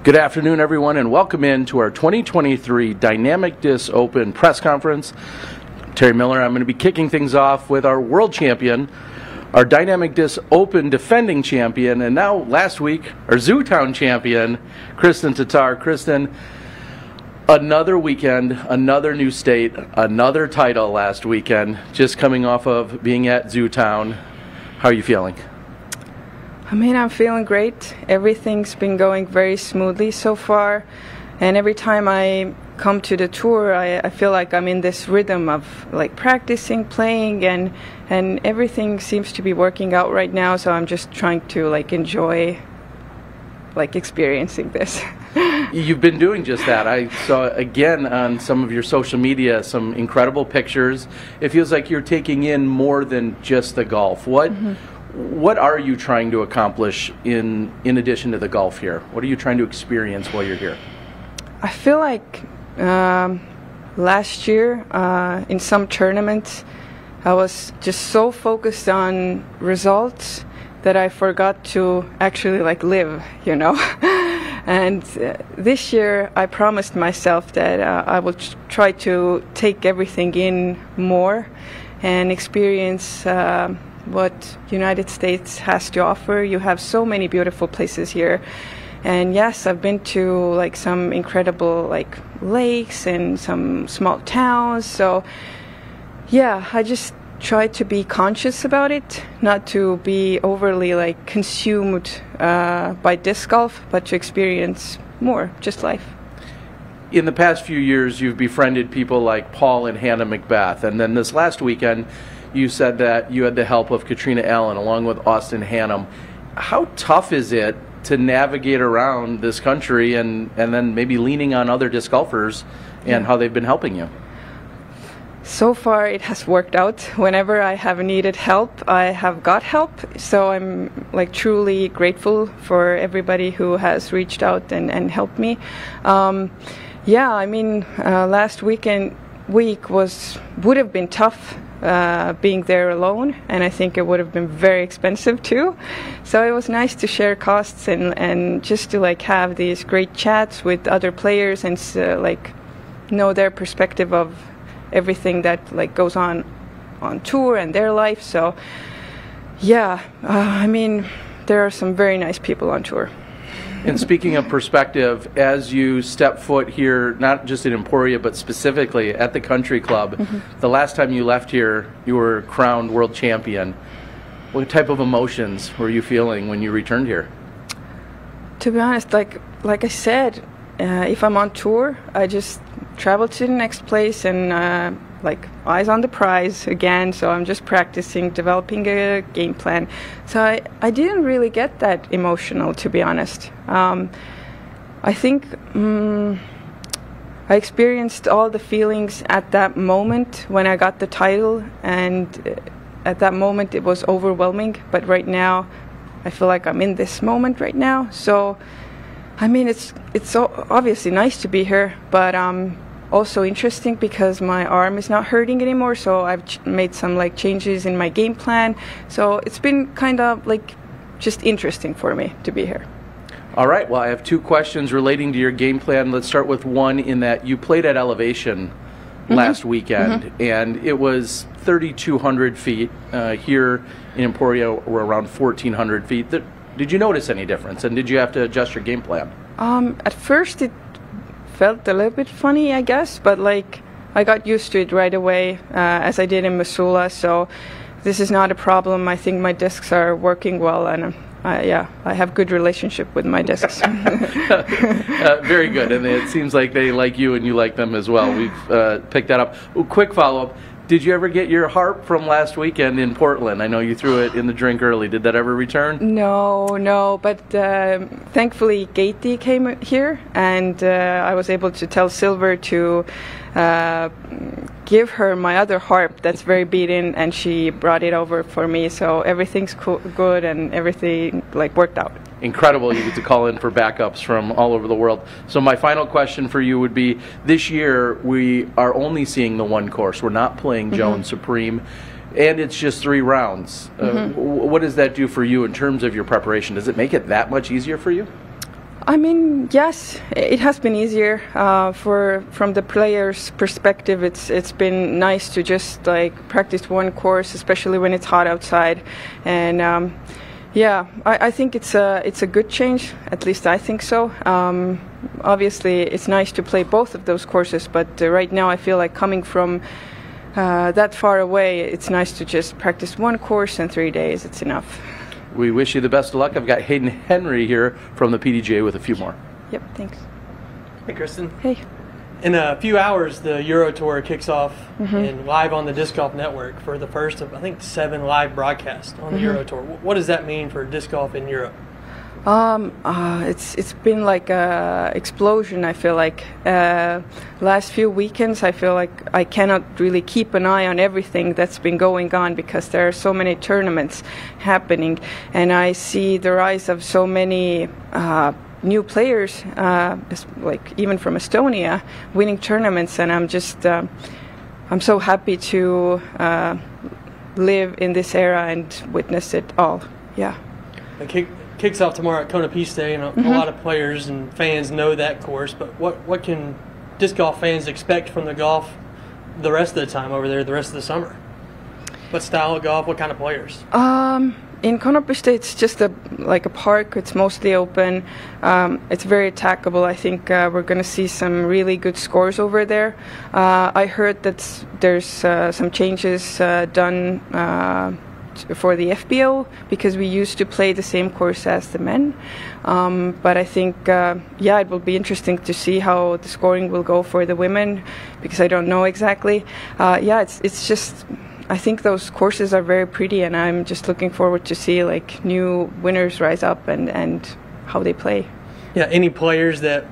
Good afternoon, everyone, and welcome in to our 2023 Dynamic Disc Open press conference. Terry Miller. I'm going to be kicking things off with our world champion, our Dynamic Disc Open defending champion, and now last week, our Zootown champion, Kristen Tatar. Kristen, another weekend, another new state, another title last weekend, just coming off of being at Zootown. How are you feeling? I mean, I'm feeling great. Everything's been going very smoothly so far. And every time I come to the tour, I feel like I'm in this rhythm of like practicing, playing, and everything seems to be working out right now. So I'm just trying to like enjoy like experiencing this. You've been doing just that. I saw again on some of your social media some incredible pictures. It feels like you're taking in more than just the golf. What are you trying to accomplish in addition to the golf here? What are you trying to experience while you're here? I feel like last year in some tournaments I was just so focused on results that I forgot to actually like live, you know. And this year I promised myself that I will try to take everything in more and experience what United States has to offer. You have so many beautiful places here, and yes, I've been to like some incredible like lakes and some small towns. So yeah, I just try to be conscious about it, not to be overly like consumed by disc golf, but to experience more, just life. In the past few years, you've befriended people like Paul and Hannah Macbeth, and then this last weekend you said that you had the help of Katrina Allen along with Austin Hannum. How tough is it to navigate around this country and then maybe leaning on other disc golfers and how they've been helping you? So far it has worked out. Whenever I have needed help, I have got help. So I'm like truly grateful for everybody who has reached out and helped me. Yeah, I mean, last week would have been tough being there alone, and I think it would have been very expensive too. So it was nice to share costs and just to like have these great chats with other players and like know their perspective of everything that like goes on tour and their life. So yeah, I mean, there are some very nice people on tour. And speaking of perspective, as you step foot here, not just in Emporia, but specifically at the Country Club, the last time you left here, you were crowned world champion. What type of emotions were you feeling when you returned here? To be honest, like I said, if I'm on tour, I just travel to the next place and like eyes on the prize again. So I'm just practicing, developing a game plan. So I didn't really get that emotional, to be honest. I think I experienced all the feelings at that moment when I got the title, and at that moment it was overwhelming. But right now I feel like I'm in this moment right now. So I mean, it's so obviously nice to be here, but also interesting because my arm is not hurting anymore. So I've made some like changes in my game plan. So it's been kind of like just interesting for me to be here. All right, well, I have two questions relating to your game plan. Let's start with one in that you played at elevation last weekend, and it was 3,200 feet. Here in Emporia, we're around 1,400 feet. Did you notice any difference, and did you have to adjust your game plan? At first it felt a little bit funny, I guess, but like I got used to it right away, as I did in Missoula. So this is not a problem. I think my discs are working well, and yeah, I have good relationship with my discs. Very good, and it seems like they like you and you like them as well. We've picked that up. Quick follow-up. Did you ever get your harp from last weekend in Portland? I know you threw it in the drink early. Did that ever return? No, but thankfully Katie came here, and I was able to tell Silver to give her my other harp that's very beaten, and she brought it over for me. So everything's good, and everything like worked out. Incredible. You get to call in for backups from all over the world. So my final question for you would be, this year we are only seeing the one course. We're not playing Jones Supreme, and it's just 3 rounds. What does that do for you in terms of your preparation? Does it make it that much easier for you? I mean, yes, it has been easier. From the players' perspective, it's been nice to just like practice one course, especially when it's hot outside. And yeah, I think it's a good change. At least I think so. Obviously, it's nice to play both of those courses, but right now I feel like coming from that far away, it's nice to just practice one course in 3 days. It's enough. We wish you the best of luck. I've got Hayden Henry here from the PDGA with a few more. Yep, thanks. Hey, Kristen. Hey. In a few hours, the Euro Tour kicks off and live on the Disc Golf Network for the first of, I think, 7 live broadcasts on the Euro Tour. What does that mean for disc golf in Europe? It's been like a explosion. I feel like last few weekends, I feel like I cannot really keep an eye on everything that's been going on because there are so many tournaments happening, and I see the rise of so many new players, like even from Estonia, winning tournaments, and I'm so happy to live in this era and witness it all. Yeah. Kicks off tomorrow at Kona Piste, and a lot of players and fans know that course. But what can disc golf fans expect from the golf the rest of the time over there, the rest of the summer? What style of golf? What kind of players? In Kona Piste, it's just like a park. It's mostly open. It's very attackable. I think we're going to see some really good scores over there. I heard that there's some changes done for the FBO because we used to play the same course as the men. But I think, yeah, it will be interesting to see how the scoring will go for the women because I don't know exactly. Yeah, it's just, I think those courses are very pretty, and I'm just looking forward to see like new winners rise up and how they play. Yeah, any players that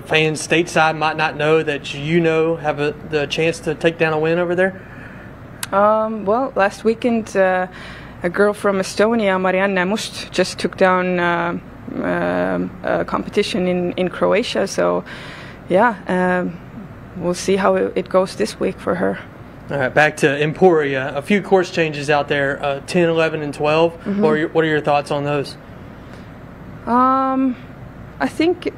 fans stateside might not know that have the chance to take down a win over there? Well, last weekend, a girl from Estonia, Marianne Must, just took down a competition in Croatia. So, yeah, we'll see how it goes this week for her. All right, back to Emporia. A few course changes out there, 10, 11, and 12. What are your thoughts on those? I think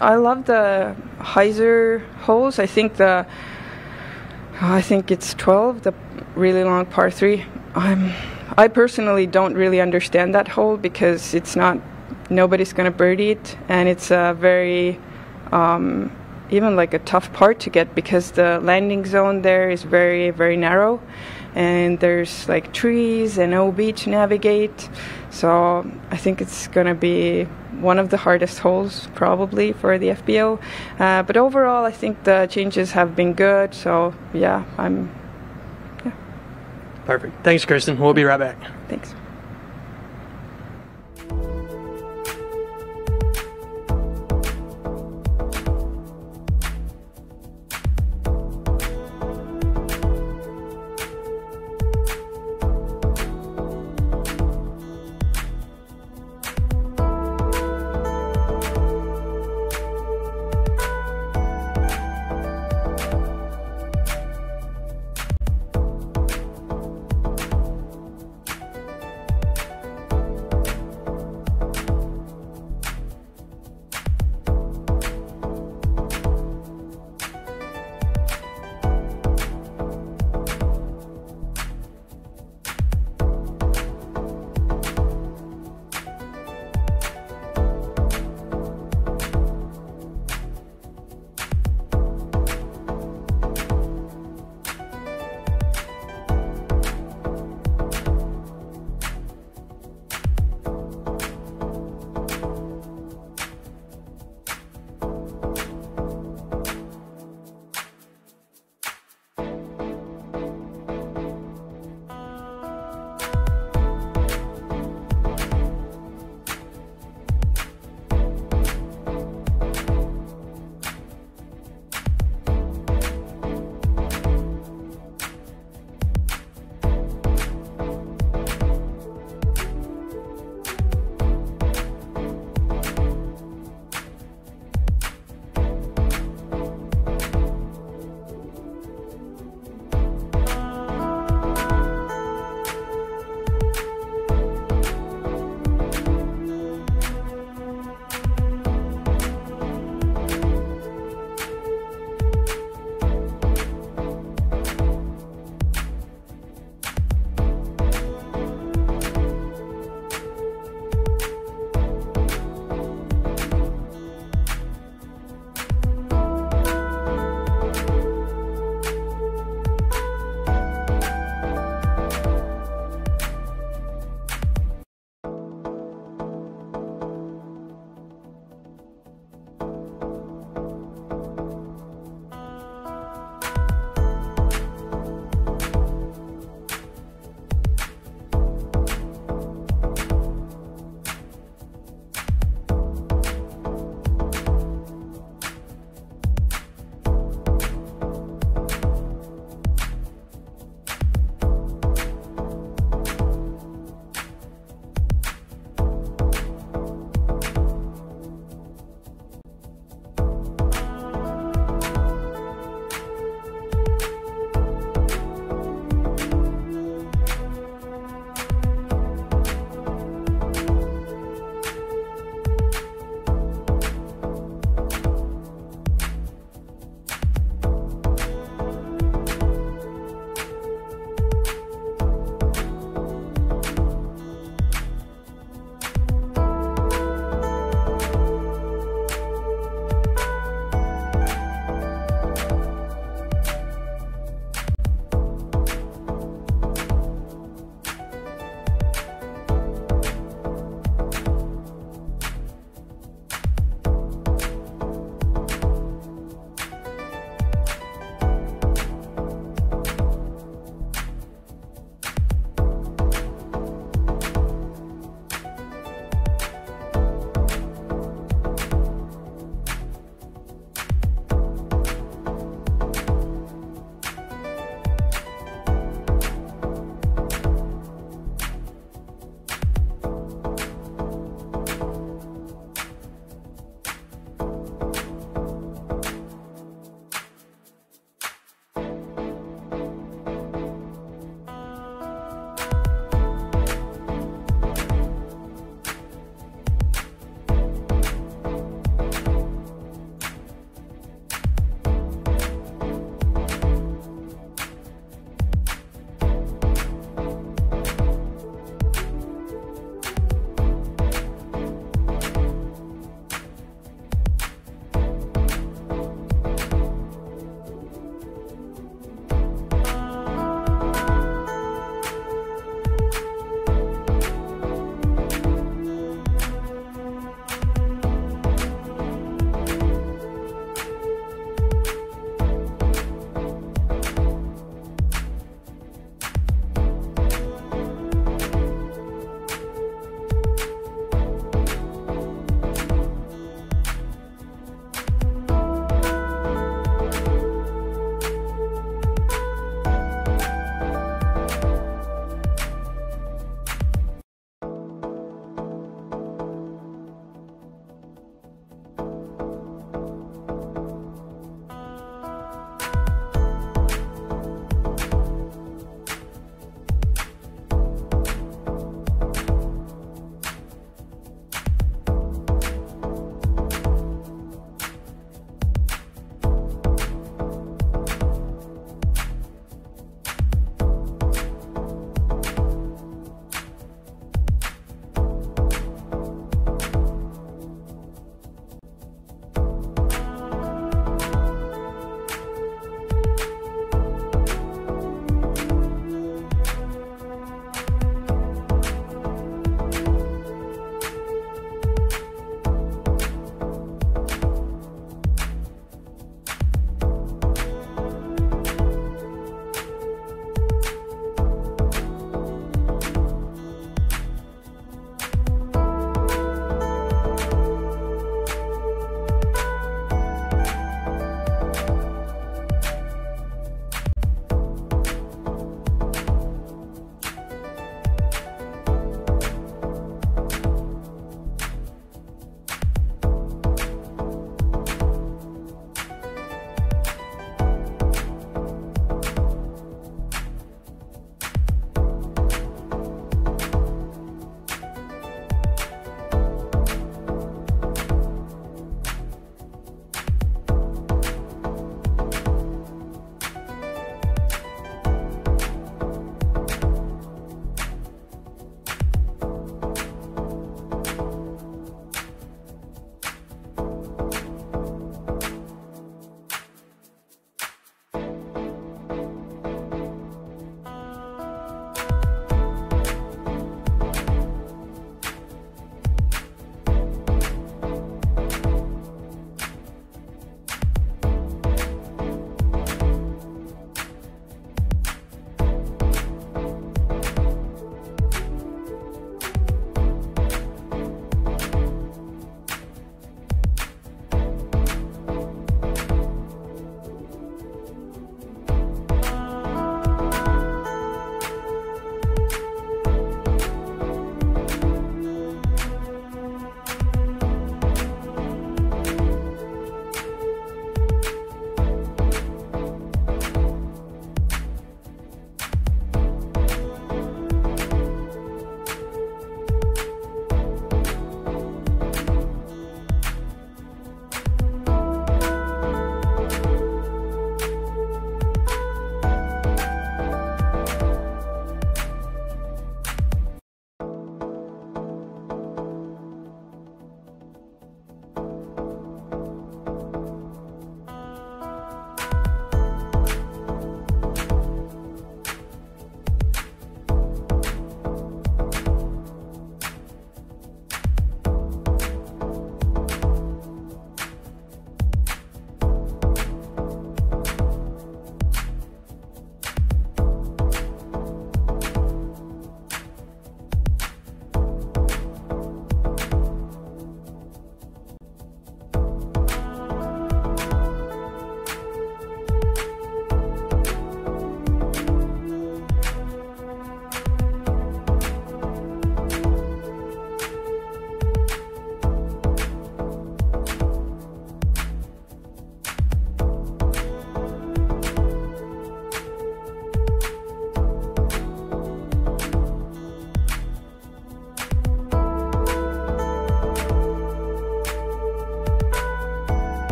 I love the Heiser holes. I think it's 12, the really long par 3. I personally don't really understand that hole because nobody's going to birdie it, and it's a very even like a tough part to get because the landing zone there is very, very narrow, and there's like trees and OB to navigate. So I think it's going to be one of the hardest holes probably for the FBO. But overall, I think the changes have been good. So yeah, Perfect. Thanks, Kristen. We'll be right back. Thanks.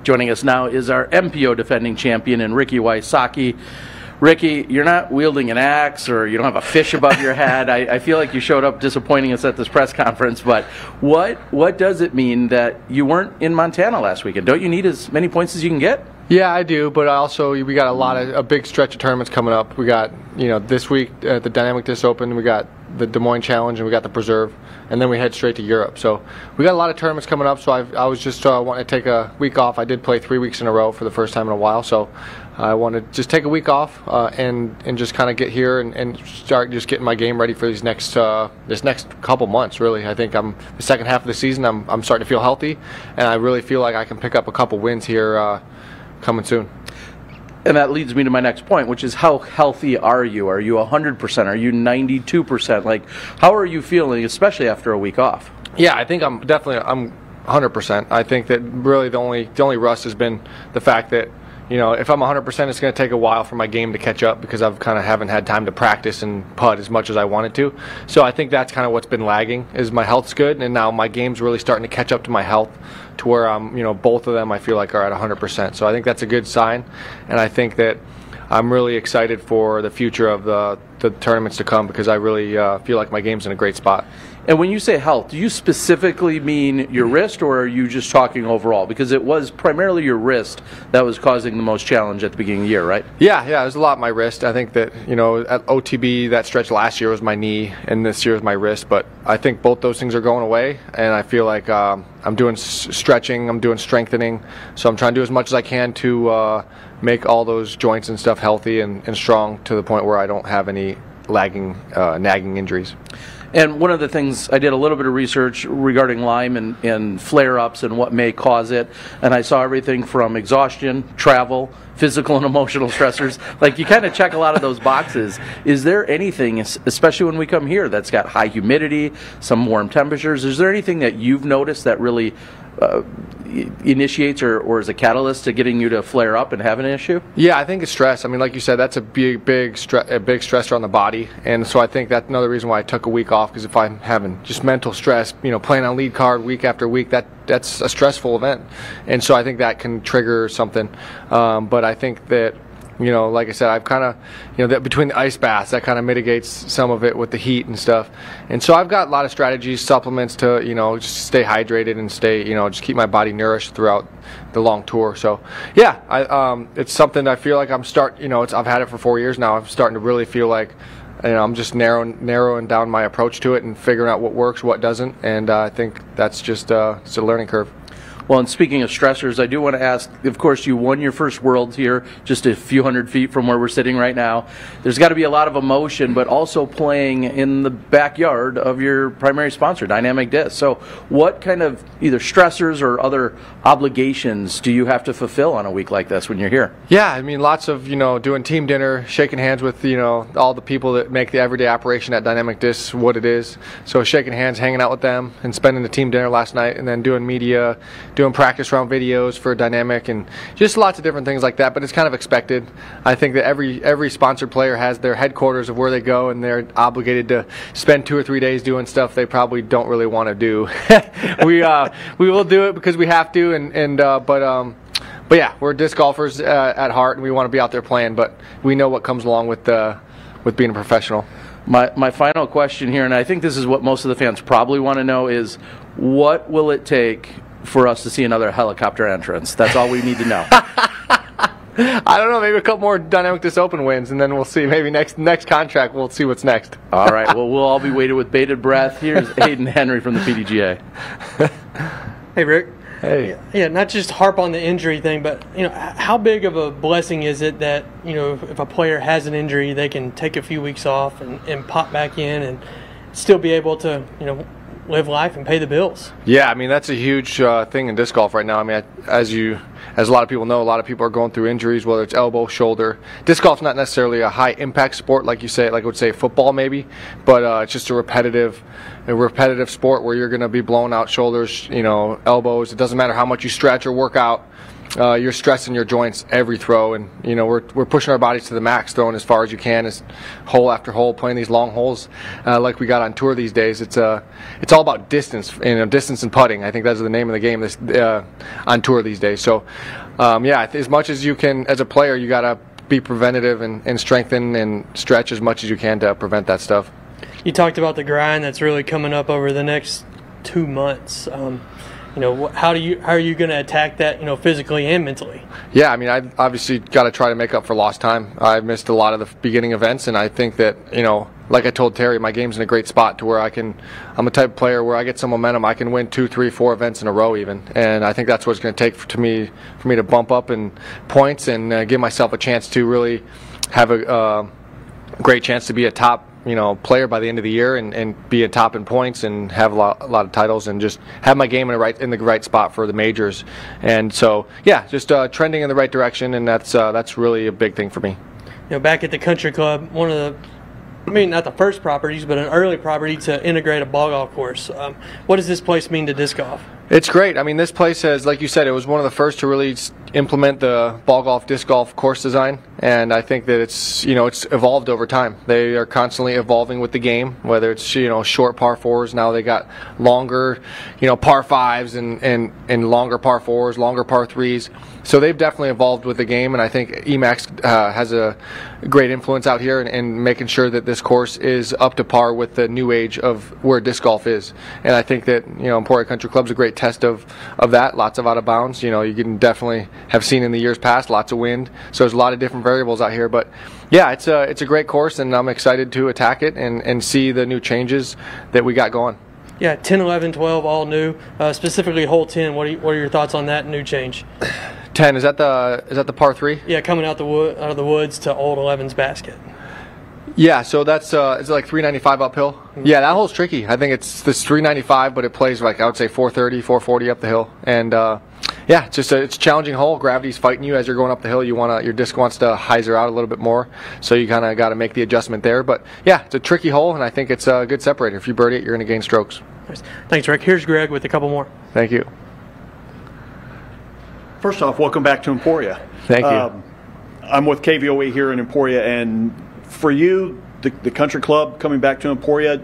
Joining us now is our MPO defending champion in Ricky Wysocki. Ricky, you're not wielding an axe or you don't have a fish above your head. I feel like you showed up disappointing us at this press conference, but what does it mean that you weren't in Montana last weekend? Don't you need as many points as you can get? Yeah, I do, but also we got a big stretch of tournaments coming up. We got, this week at the Dynamic Disc Open, we got the Des Moines Challenge, and we got the Preserve, and then we head straight to Europe. So we got a lot of tournaments coming up, so I was just wanting to take a week off. I did play 3 weeks in a row for the first time in a while, so I want to just take a week off and just kind of get here and start just getting my game ready for these next this next couple months. Really, I think the second half of the season I'm starting to feel healthy, and I really feel like I can pick up a couple wins here coming soon. And that leads me to my next point, which is how healthy are you? Are you 100%? Are you 92%? Like, how are you feeling, especially after a week off? Yeah, I think I'm 100%. I think that really the only rust has been the fact that, if I'm 100%, it's going to take a while for my game to catch up because I've kind of haven't had time to practice and putt as much as I wanted to. So I think that's kind of what's been lagging, is my health's good, and now my game's really starting to catch up to my health, to where I'm, both of them I feel like are at 100%. So I think that's a good sign, and I think that I'm really excited for the future of the tournaments to come because I really feel like my game's in a great spot. And when you say health, do you specifically mean your wrist, or are you just talking overall? Because it was primarily your wrist that was causing the most challenge at the beginning of the year, right? Yeah, it was a lot my wrist. I think that, at OTB, that stretch last year was my knee, and this year is my wrist. But I think both those things are going away, and I feel like I'm doing stretching, I'm doing strengthening. So I'm trying to do as much as I can to make all those joints and stuff healthy and strong to the point where I don't have any nagging injuries. And one of the things, I did a little bit of research regarding Lyme and flare-ups and what may cause it, and I saw everything from exhaustion, travel, physical and emotional stressors. Like, you kind of check a lot of those boxes. Is there anything, especially when we come here, that's got high humidity, some warm temperatures, is there anything that you've noticed that really initiates or is a catalyst to getting you to flare up and have an issue? Yeah, I think it's stress. I mean, like you said, that's a big stressor on the body, and so I think that's another reason why I took a week off, because if I'm having just mental stress, playing on lead card week after week, that's a stressful event, and so I think that can trigger something. But I think that, like I said, I've kind of, that between the ice baths, that kind of mitigates some of it with the heat and stuff. And so I've got a lot of strategies, supplements to, just stay hydrated and stay, just keep my body nourished throughout the long tour. So, yeah, it's something I feel like I've had it for 4 years now. I'm starting to really feel like, I'm just narrowing down my approach to it and figuring out what works, what doesn't. And I think that's just it's a learning curve. Well, and speaking of stressors, I do want to ask, of course, you won your first Worlds here just a few hundred feet from where we're sitting right now. There's got to be a lot of emotion, but also playing in the backyard of your primary sponsor, Dynamic Disc. So what kind of either stressors or other obligations do you have to fulfill on a week like this when you're here? Yeah, I mean, lots of, doing team dinner, shaking hands with, all the people that make the everyday operation at Dynamic Disc what it is. So shaking hands, hanging out with them, and spending the team dinner last night, and then doing media, doing practice round videos for Dynamic, and just lots of different things like that. But it's kind of expected. I think that every sponsored player has their headquarters of where they go, and they're obligated to spend 2 or 3 days doing stuff they probably don't really want to do. We will do it because we have to, but yeah, we're disc golfers at heart, and we want to be out there playing. But we know what comes along with being a professional. My final question here, and I think this is what most of the fans probably want to know, is what will it take for us to see another helicopter entrance? That's all we need to know. I don't know, maybe a couple more Dynamic Disc Open wins, and then we'll see. Maybe next contract, we'll see what's next. All right, well, we'll all be waiting with bated breath. Here's Hayden Henry from the PDGA. Hey, Rick. Hey. Yeah, not just harp on the injury thing, but, how big of a blessing is it that, if a player has an injury, they can take a few weeks off and pop back in and still be able to, live life and pay the bills? Yeah, I mean, that's a huge thing in disc golf right now. I mean, as a lot of people know, a lot of people are going through injuries, whether it's elbow, shoulder. Disc golf's not necessarily a high impact sport like I would say football maybe, but it's just a repetitive sport where you're going to be blowing out shoulders, elbows. It doesn't matter how much you stretch or work out. you're stressing your joints every throw, and we're pushing our bodies to the max, throwing as far as you can, as hole after hole, playing these long holes like we got on tour these days. It's all about distance, distance and putting. I think that's the name of the game on tour these days. So as much as you can as a player, you got to be preventative and strengthen and stretch as much as you can to prevent that stuff. You talked about the grind that's really coming up over the next 2 months. How are you going to attack that, physically and mentally? Yeah, I mean, I obviously got to try to make up for lost time. I missed a lot of the beginning events, and I think that, like I told Terry, my game's in a great spot to where I'm a type of player where I get some momentum. I can win 2, 3, 4 events in a row even, and I think that's what it's going to take for me to bump up in points and give myself a chance to really have a great chance to be a top player by the end of the year and be a top in points and have a lot of titles and just have my game in the right spot for the majors. And so just trending in the right direction, and that's really a big thing for me. Back at the country club, one of the, not the first properties, but an early property to integrate a ball golf course. What does this place mean to disc golf? It's great. I mean, this place has, like you said, it was one of the first to really implement the ball golf, disc golf course design, and I think that it's evolved over time. They are constantly evolving with the game, whether it's short par fours. Now they got longer par fives and longer par fours, longer par threes. So they've definitely evolved with the game, and I think Emax has a great influence out here in making sure that this course is up to par with the new age of where disc golf is. And I think that Emporia Country Club's a great test of that. Lots of out of bounds. You can definitely have seen in the years past, lots of wind. So there's a lot of different variables out here. But it's a great course, and I'm excited to attack it and see the new changes that we got going. Yeah, 10, 11, 12, all new. Specifically, hole 10. What are your thoughts on that new change? 10 is that the par 3? Yeah, coming out of the woods to old 11's basket. Yeah, so that's is it like 395 uphill? Mm-hmm. Yeah, that hole's tricky. I think it's this 395, but it plays like I would say 430, 440 up the hill, and it's a challenging hole. Gravity's fighting you as you're going up the hill. Your disc wants to hyzer out a little bit more, so you kind of got to make the adjustment there. But it's a tricky hole, and I think it's a good separator. If you birdie it, you're going to gain strokes. Nice. Thanks, Rick. Here's Greg with a couple more. Thank you. First off, welcome back to Emporia. Thank you. I'm with KVOE here in Emporia, and for you, the country club coming back to Emporia,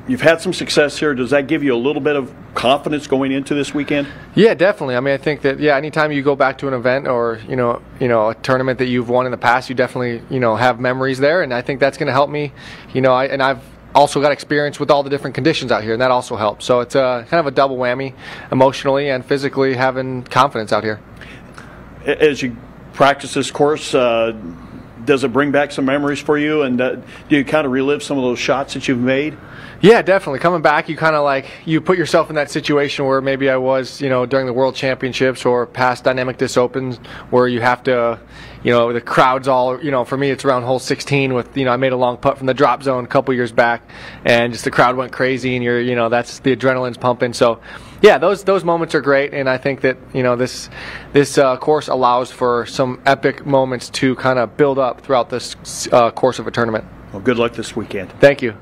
you've had some success here. Does that give you a little bit of confidence going into this weekend? Yeah, definitely. I mean, I think that anytime you go back to an event or a tournament that you've won in the past, you definitely have memories there, and I think that's going to help me. I've also got experience with all the different conditions out here, and that also helps. So it's kind of a double whammy, emotionally and physically, having confidence out here. As you practice this course, does it bring back some memories for you, and do you kind of relive some of those shots that you've made? Yeah, definitely. Coming back, you kind of you put yourself in that situation where maybe I was, during the World Championships or past Dynamic Disc Opens, where you have to, the crowd's all, for me it's around hole 16 with, I made a long putt from the drop zone a couple years back, and just the crowd went crazy, and you're, that's the adrenaline's pumping. So, yeah, those moments are great, and I think that this course allows for some epic moments to kind of build up throughout this course of a tournament. Well, good luck this weekend. Thank you.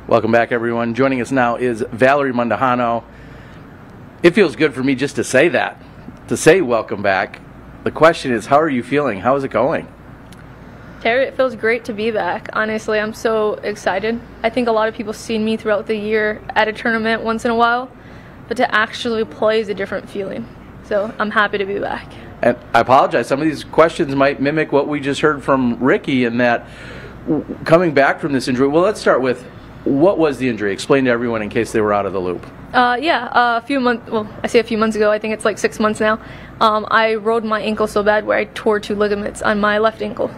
Welcome back, everyone. Joining us now is Valerie Mondahano. It feels good for me just to say that, to say welcome back. The question is, how are you feeling? How is it going? Terry, it feels great to be back. Honestly, I'm so excited. I think a lot of people seen me throughout the year at a tournament once in a while, but to actually play is a different feeling. So I'm happy to be back. And I apologize, some of these questions might mimic what we just heard from Ricky in that coming back from this injury. Well, let's start with, what was the injury? Explain to everyone in case they were out of the loop. A few months, well, I say a few months ago, I think it's like 6 months now, I rolled my ankle so bad where I tore 2 ligaments on my left ankle.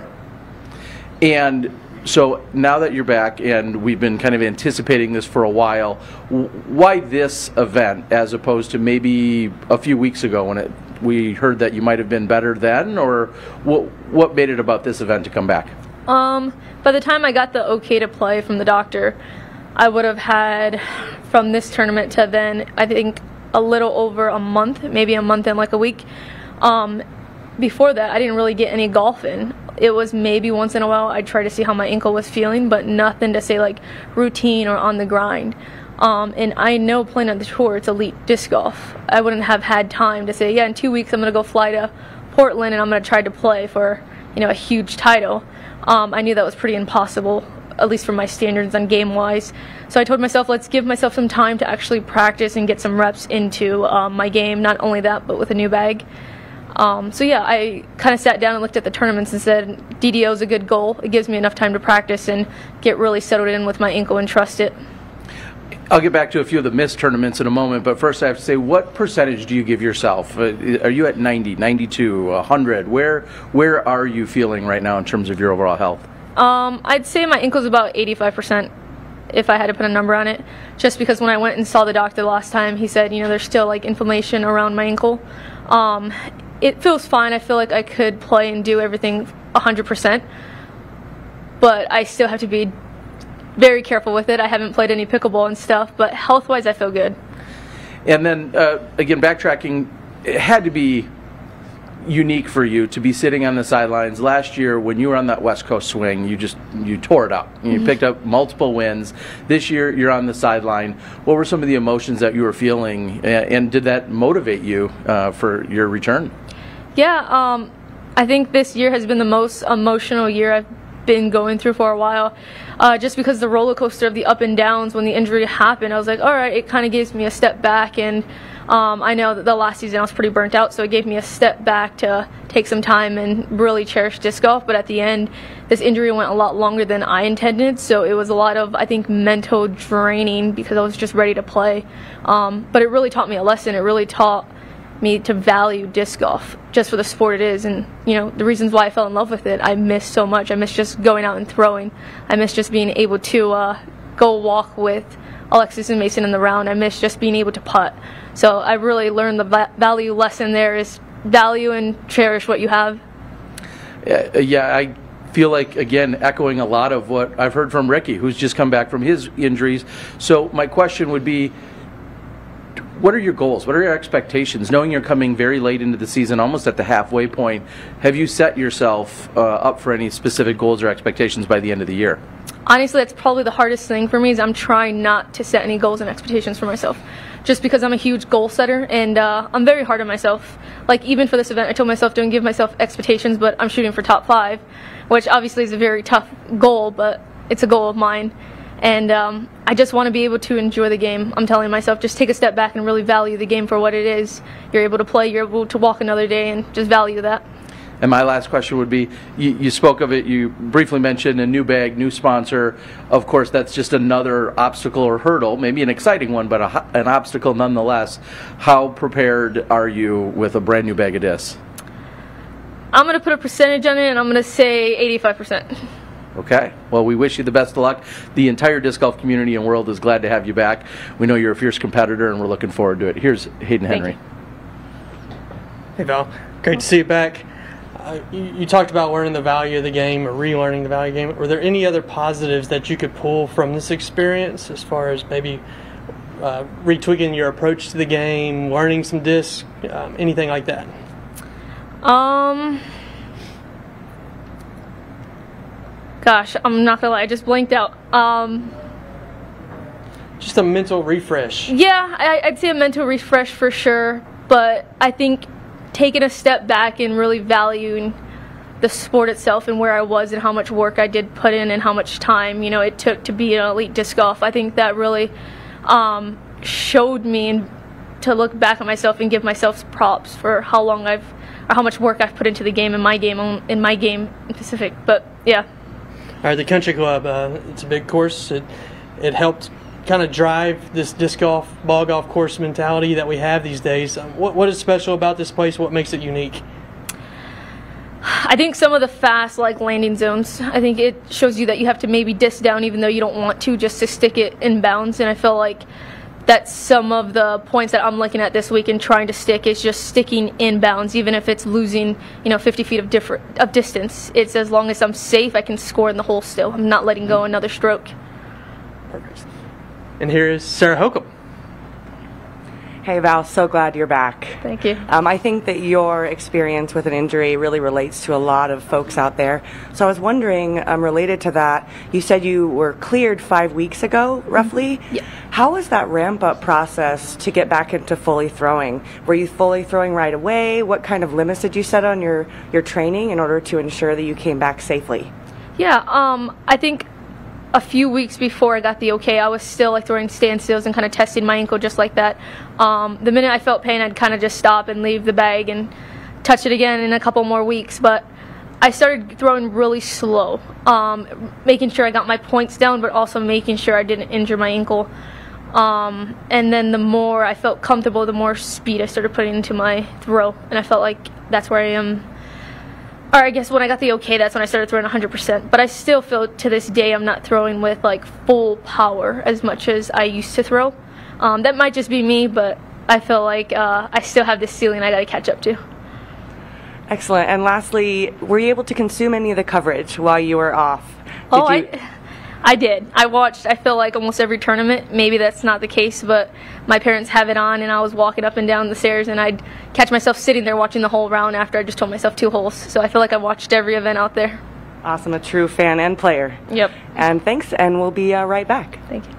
And so now that you're back, and we've been kind of anticipating this for a while, why this event as opposed to maybe a few weeks ago when we heard that you might have been better then, or what made it about this event to come back? By the time I got the okay to play from the doctor, I would have had, from this tournament to then, I think a little over a month, maybe a month and like a week. Before that, I didn't really get any golf in. It was maybe once in a while I'd try to see how my ankle was feeling, but nothing to say like routine or on the grind. And I know playing on the tour, it's elite disc golf. I wouldn't have had time to say, yeah, in 2 weeks I'm going to go fly to Portland and I'm going to try to play for, a huge title. I knew that was pretty impossible, at least for my standards on game-wise. So I told myself, let's give myself some time to actually practice and get some reps into my game. Not only that, but with a new bag. So yeah, I kind of sat down and looked at the tournaments and said, DDO is a good goal. It gives me enough time to practice and get really settled in with my ankle and trust it. I'll get back to a few of the missed tournaments in a moment, but first I have to say, what percentage do you give yourself? Are you at 90, 92, 100? Where are you feeling right now in terms of your overall health? I'd say my ankle's about 85%, if I had to put a number on it. Just because when I went and saw the doctor last time, he said, there's still like inflammation around my ankle. It feels fine. I feel like I could play and do everything 100%, but I still have to be very careful with it. I haven't played any pickleball and stuff, but health-wise, I feel good. And then, again, backtracking, it had to be unique for you to be sitting on the sidelines. Last year, when you were on that West Coast swing, you tore it up. You picked up multiple wins. This year, you're on the sideline. What were some of the emotions that you were feeling, and did that motivate you for your return? Yeah, I think this year has been the most emotional year I've been going through for a while. Just because the roller coaster of the up and downs when the injury happened, I was like, all right, it kind of gives me a step back, and I know that the last season I was pretty burnt out, so it gave me a step back to take some time and really cherish disc golf. But at the end, this injury went a lot longer than I intended, so it was a lot of, I think, mental draining because I was just ready to play. But it really taught me a lesson. It really taught me to value disc golf just for the sport it is, and the reasons why I fell in love with it. I miss so much. I miss just going out and throwing. I miss just being able to go walk with Alexis and Mason in the round. I miss just being able to putt. So I really learned the value lesson there is value and cherish what you have. Yeah, I feel like, again, echoing a lot of what I've heard from Ricky, who's just come back from his injuries. So my question would be, what are your goals? What are your expectations? Knowing you're coming very late into the season, almost at the halfway point, have you set yourself up for any specific goals or expectations by the end of the year? Honestly, that's probably the hardest thing for me, is I'm trying not to set any goals and expectations for myself. Just because I'm a huge goal setter, and I'm very hard on myself. Like, even for this event, I told myself don't give myself expectations, but I'm shooting for top 5, which obviously is a very tough goal, but it's a goal of mine. And I just want to be able to enjoy the game. I'm telling myself, just take a step back and really value the game for what it is. You're able to play, you're able to walk another day, and just value that. And my last question would be, you spoke of it, you briefly mentioned a new bag, new sponsor. Of course, that's just another obstacle or hurdle, maybe an exciting one, but an obstacle nonetheless. How prepared are you with a brand new bag of discs? I'm going to put a percentage on it, and I'm going to say 85%. Okay. Well, we wish you the best of luck. The entire disc golf community and world is glad to have you back. We know you're a fierce competitor, and we're looking forward to it. Here's Hayden Henry. Hey, Val. Great to see you back. You talked about learning the value of the game or relearning the value of the game. Were there any other positives that you could pull from this experience as far as maybe retweaking your approach to the game, learning some discs, anything like that? Gosh, I'm not gonna lie, I just blanked out. just a mental refresh. Yeah, I'd say a mental refresh for sure, but I think taking a step back and really valuing the sport itself and where I was and how much work I did put in and how much time, you know, it took to be an elite disc golf. I think that really showed me to look back at myself and give myself props for how much work I've put into the game and my game in Pacific. But yeah. All right, the Country Club, it's a big course. It helped kind of drive this disc golf, ball golf course mentality that we have these days. What is special about this place? What makes it unique? I think some of the fast landing zones, I think it shows you that you have to maybe disc down even though you don't want to, just to stick it in bounds. And I feel like that's some of the points that I'm looking at this week and trying to stick is just sticking in bounds, even if it's losing 50 feet of distance. It's as long as I'm safe, I can score in the hole still. I'm not letting go another stroke. Perfect. And here is Sarah Hokum. Hey Val, so glad you're back. Thank you. I think that your experience with an injury really relates to a lot of folks out there. So I was wondering, related to that, you said you were cleared 5 weeks ago, roughly. Yeah. How was that ramp-up process to get back into fully throwing? Were you fully throwing right away? What kind of limits did you set on your training in order to ensure that you came back safely? Yeah, I think a few weeks before I got the okay, I was still throwing standstills and kind of testing my ankle just like that. The minute I felt pain, I'd kind of just stop and leave the bag and touch it again in a couple more weeks. But I started throwing really slow, making sure I got my points down, but also making sure I didn't injure my ankle. And then the more I felt comfortable, the more speed I started putting into my throw. And I felt like that's where I am. Or I guess when I got the okay, that's when I started throwing 100%. But I still feel to this day I'm not throwing with full power as much as I used to throw. That might just be me, but I feel like I still have this ceiling I got to catch up to. Excellent. And lastly, were you able to consume any of the coverage while you were off? I did. I watched, I feel like, almost every tournament. Maybe that's not the case, but my parents have it on, and I was walking up and down the stairs, and I'd catch myself sitting there watching the whole round after I just told myself 2 holes. So I feel like I watched every event out there. Awesome. A true fan and player. Yep. And thanks, and we'll be right back. Thank you.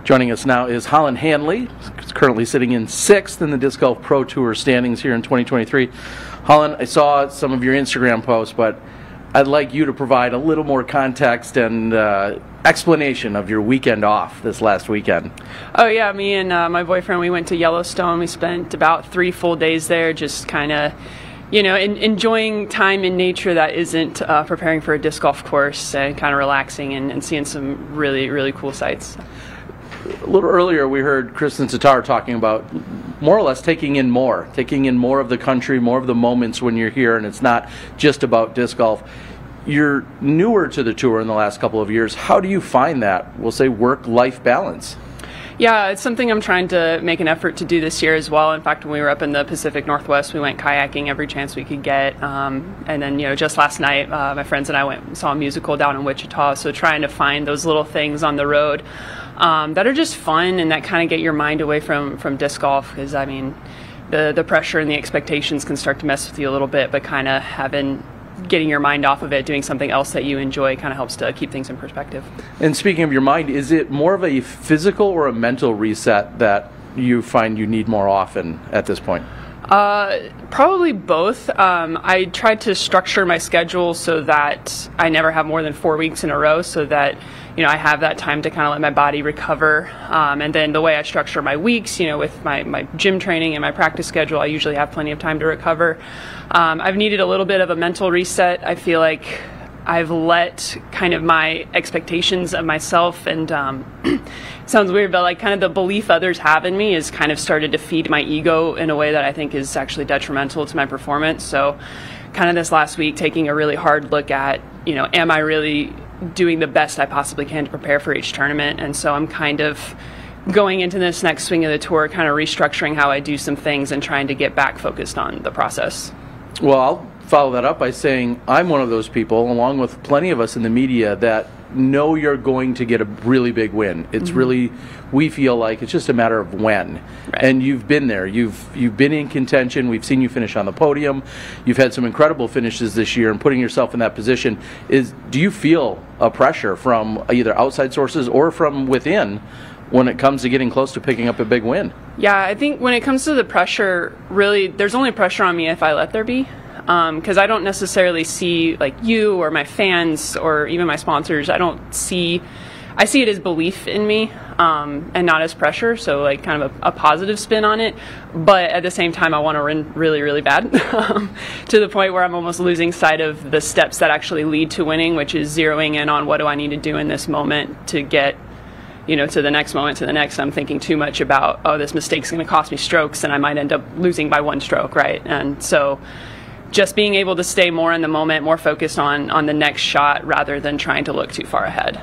Joining us now is Holyn Handley, who's currently sitting in 6th in the Disc Golf Pro Tour standings here in 2023. Holyn, I saw some of your Instagram posts, but I'd like you to provide a little more context and explanation of your weekend off this last weekend. Oh yeah, me and my boyfriend, we went to Yellowstone. We spent about 3 full days there, just kind of, enjoying time in nature that isn't preparing for a disc golf course, and kind of relaxing and seeing some really, really cool sights. A little earlier, we heard Kristen Tatar talking about more or less taking in more of the country, more of the moments when you're here, and it's not just about disc golf. You're newer to the tour in the last couple of years. How do you find that, we'll say, work-life balance? Yeah, it's something I'm trying to make an effort to do this year as well. In fact, when we were up in the Pacific Northwest, we went kayaking every chance we could get. And then, just last night, my friends and I went and saw a musical down in Wichita. So trying to find those little things on the road that are just fun and that kind of get your mind away from disc golf. Because, the pressure and the expectations can start to mess with you a little bit, but kind of getting your mind off of it, doing something else that you enjoy kind of helps to keep things in perspective. And speaking of your mind, is it more of a physical or a mental reset that you find you need more often at this point? Probably both. I tried to structure my schedule so that I never have more than 4 weeks in a row, so that I have that time to kind of let my body recover. And then the way I structure my weeks, with my gym training and my practice schedule, I usually have plenty of time to recover. I've needed a little bit of a mental reset. I feel like I've let kind of my expectations of myself and sounds weird, but like kind of the belief others have in me has kind of started to feed my ego in a way that I think is actually detrimental to my performance. So kind of this last week, taking a really hard look at, am I really doing the best I possibly can to prepare for each tournament? And so I'm kind of going into this next swing of the tour, kind of restructuring how I do some things and trying to get back focused on the process. Well, I'll follow that up by saying I'm one of those people, along with plenty of us in the media, that know you're going to get a really big win. It's really, we feel like it's just a matter of when. Right. And you've been there. You've been in contention. We've seen you finish on the podium. You've had some incredible finishes this year, and putting yourself in that position do you feel a pressure from either outside sources or from within when it comes to getting close to picking up a big win? Yeah, I think when it comes to the pressure, really, there's only pressure on me if I let there be. Because I don't necessarily see like you or my fans or even my sponsors. I see it as belief in me and not as pressure. So like kind of a positive spin on it. But at the same time, I want to win really, really bad to the point where I'm almost losing sight of the steps that actually lead to winning, which is zeroing in on what do I need to do in this moment to get to the next moment, to the next. I'm thinking too much about, this mistake's going to cost me strokes and I might end up losing by 1 stroke, right? And so just being able to stay more in the moment, more focused on the next shot rather than trying to look too far ahead.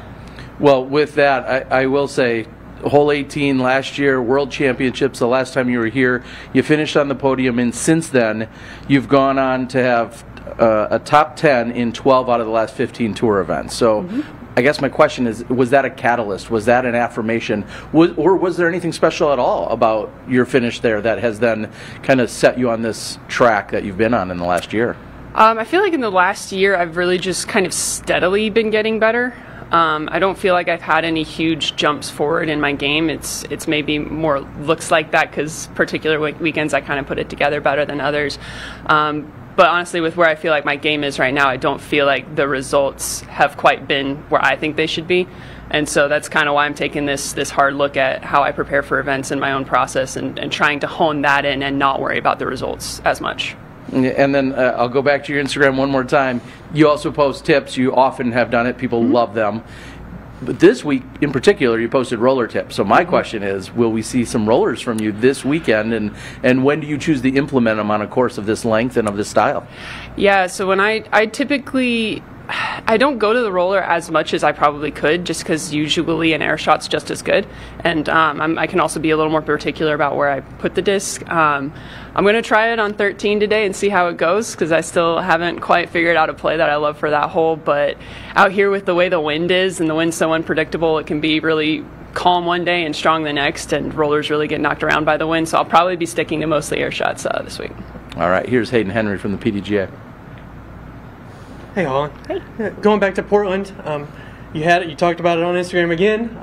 Well, with that, I will say, hole 18 last year, World Championships, the last time you were here, you finished on the podium, and since then, you've gone on to have a top 10 in 12 out of the last 15 tour events. So I guess my question is, was that a catalyst? Was that an affirmation? Or was there anything special at all about your finish there that has then kind of set you on this track that you've been on in the last year? I feel like in the last year, I've really just kind of steadily been getting better. I don't feel like I've had any huge jumps forward in my game. It's maybe more looks like that because particular weekends I kind of put it together better than others. But honestly, with where I feel like my game is right now, I don't feel like the results have quite been where I think they should be. And so that's kind of why I'm taking this hard look at how I prepare for events in my own process and trying to hone that in and not worry about the results as much. And then I'll go back to your Instagram one more time. You also post tips. You often have done it. People love them. But this week in particular, you posted roller tips. So my question is, will we see some rollers from you this weekend? And when do you choose to implement them on a course of this length and of this style? Yeah, so when I typically, I don't go to the roller as much as I probably could, just because usually an air shot's just as good. And I can also be a little more particular about where I put the disc. I'm going to try it on 13 today and see how it goes, because I still haven't quite figured out a play that I love for that hole. But out here with the way the wind is, and the wind's so unpredictable, it can be really calm one day and strong the next, and rollers really get knocked around by the wind. So I'll probably be sticking to mostly air shots this week. All right, here's Hayden Henry from the PDGA. Hey, Holland. Hey. Going back to Portland, you talked about it on Instagram again.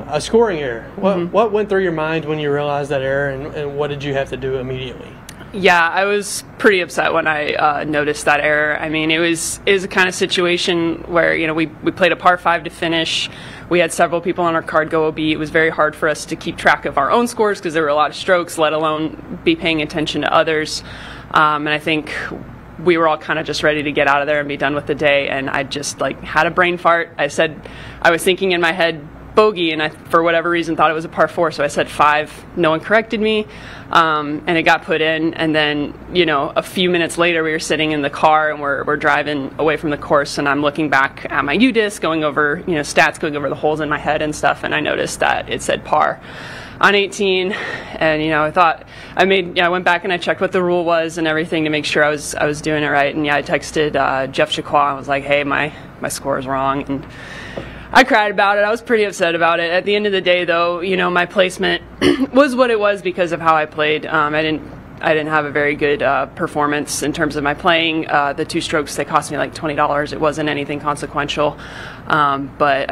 A scoring error. What went through your mind when you realized that error, and what did you have to do immediately? Yeah, I was pretty upset when I noticed that error. I mean, it was a kind of situation where, you know, we played a par 5 to finish. We had several people on our card go OB. It was very hard for us to keep track of our own scores because there were a lot of strokes, let alone be paying attention to others. And I think we were all kind of just ready to get out of there and be done with the day. And I just had a brain fart. I was thinking in my head, bogey, and I, for whatever reason, thought it was a par 4, so I said 5. No one corrected me, and it got put in. And then, you know, a few minutes later, we were sitting in the car and we're driving away from the course, and I'm looking back at my UDisc, going over, you know, stats, going over the holes in my head and stuff, and I noticed that it said par on 18. And, you know, I went back and I checked what the rule was and everything to make sure I was doing it right. And yeah, I texted Jeff Chaqua and was like, hey, my score is wrong. And I cried about it. I was pretty upset about it. At the end of the day, though, you know, my placement was what it was because of how I played. I didn't have a very good performance in terms of my playing. The 2 strokes, they cost me like $20. It wasn't anything consequential, but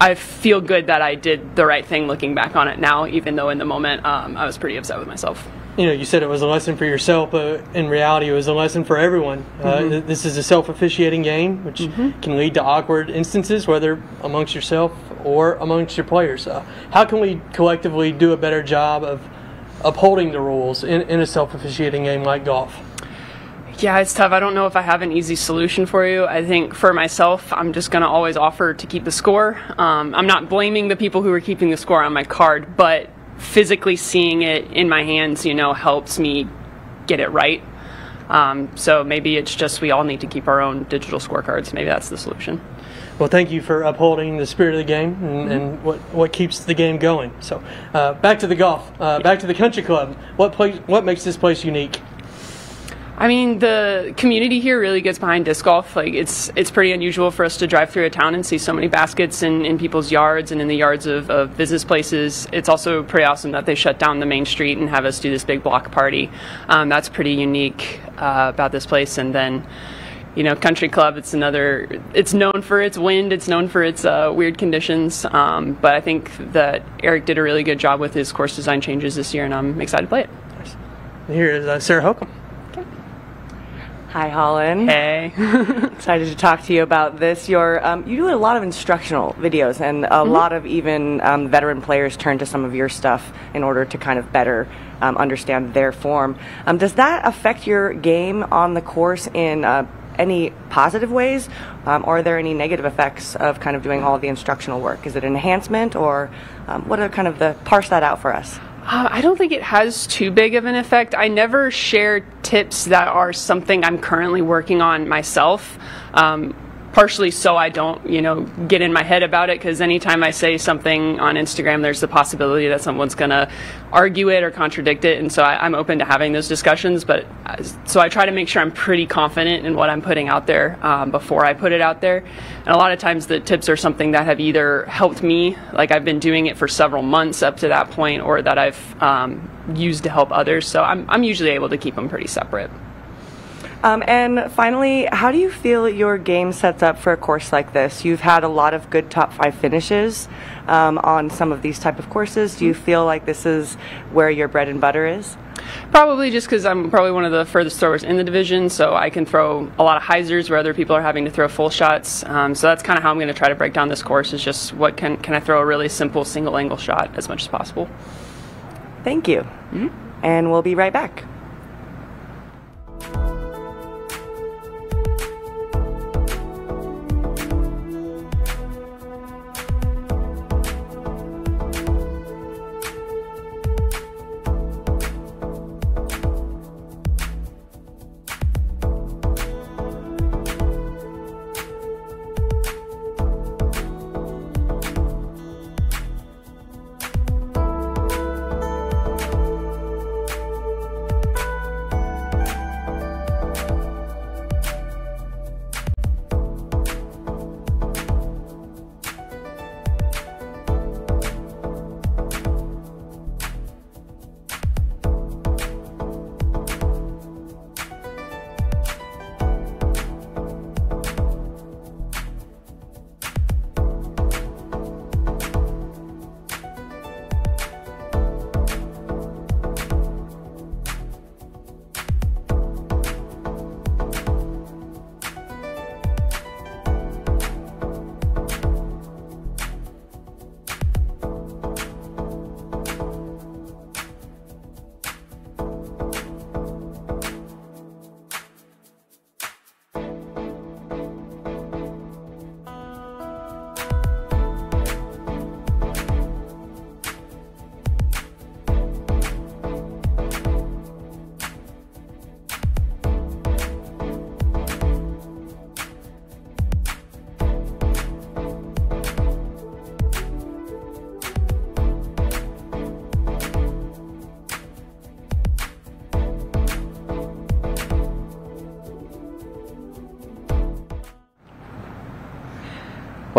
I feel good that I did the right thing looking back on it now, even though in the moment I was pretty upset with myself. You know, you said it was a lesson for yourself, but in reality it was a lesson for everyone. This is a self-officiating game, which can lead to awkward instances, whether amongst yourself or amongst your players. How can we collectively do a better job of upholding the rules in a self-officiating game like golf? Yeah, it's tough. I don't know if I have an easy solution for you. I think for myself, I'm just going to always offer to keep the score. I'm not blaming the people who are keeping the score on my card, but physically seeing it in my hands, you know, helps me get it right. So maybe it's just we all need to keep our own digital scorecards. Maybe that's the solution. Well, thank you for upholding the spirit of the game and what keeps the game going. So back to the golf, back to the country club. What makes this place unique? I mean, the community here really gets behind disc golf. Like, it's pretty unusual for us to drive through a town and see so many baskets in people's yards and in the yards of business places. It's also pretty awesome that they shut down the main street and have us do this big block party. That's pretty unique about this place. And then, you know, country club, it's known for its wind, it's known for its weird conditions. But I think that Eric did a really good job with his course design changes this year, and I'm excited to play it. Here is Sarah Hokum. Hi, Holland. Hey. Excited to talk to you about this. You do a lot of instructional videos, and a lot of even veteran players turn to some of your stuff in order to kind of better understand their form. Does that affect your game on the course in any positive ways, or are there any negative effects of kind of doing all of the instructional work? Is it an enhancement, or what are kind of parse that out for us? I don't think it has too big of an effect. I never share tips that are something I'm currently working on myself. Partially so I don't, you know, get in my head about it, because anytime I say something on Instagram, there's the possibility that someone's going to argue it or contradict it, and so I'm open to having those discussions. But so I try to make sure I'm pretty confident in what I'm putting out there before I put it out there. And a lot of times the tips are something that have either helped me, like I've been doing it for several months up to that point, or that I've used to help others. So I'm usually able to keep them pretty separate. And finally, how do you feel your game sets up for a course like this? You've had a lot of good top 5 finishes on some of these type of courses. Do you feel like this is where your bread and butter is? Probably just because I'm probably one of the furthest throwers in the division, so I can throw a lot of hyzers where other people are having to throw full shots. So that's kind of how I'm going to try to break down this course, is just what can I throw a really simple single angle shot as much as possible. Thank you. And we'll be right back.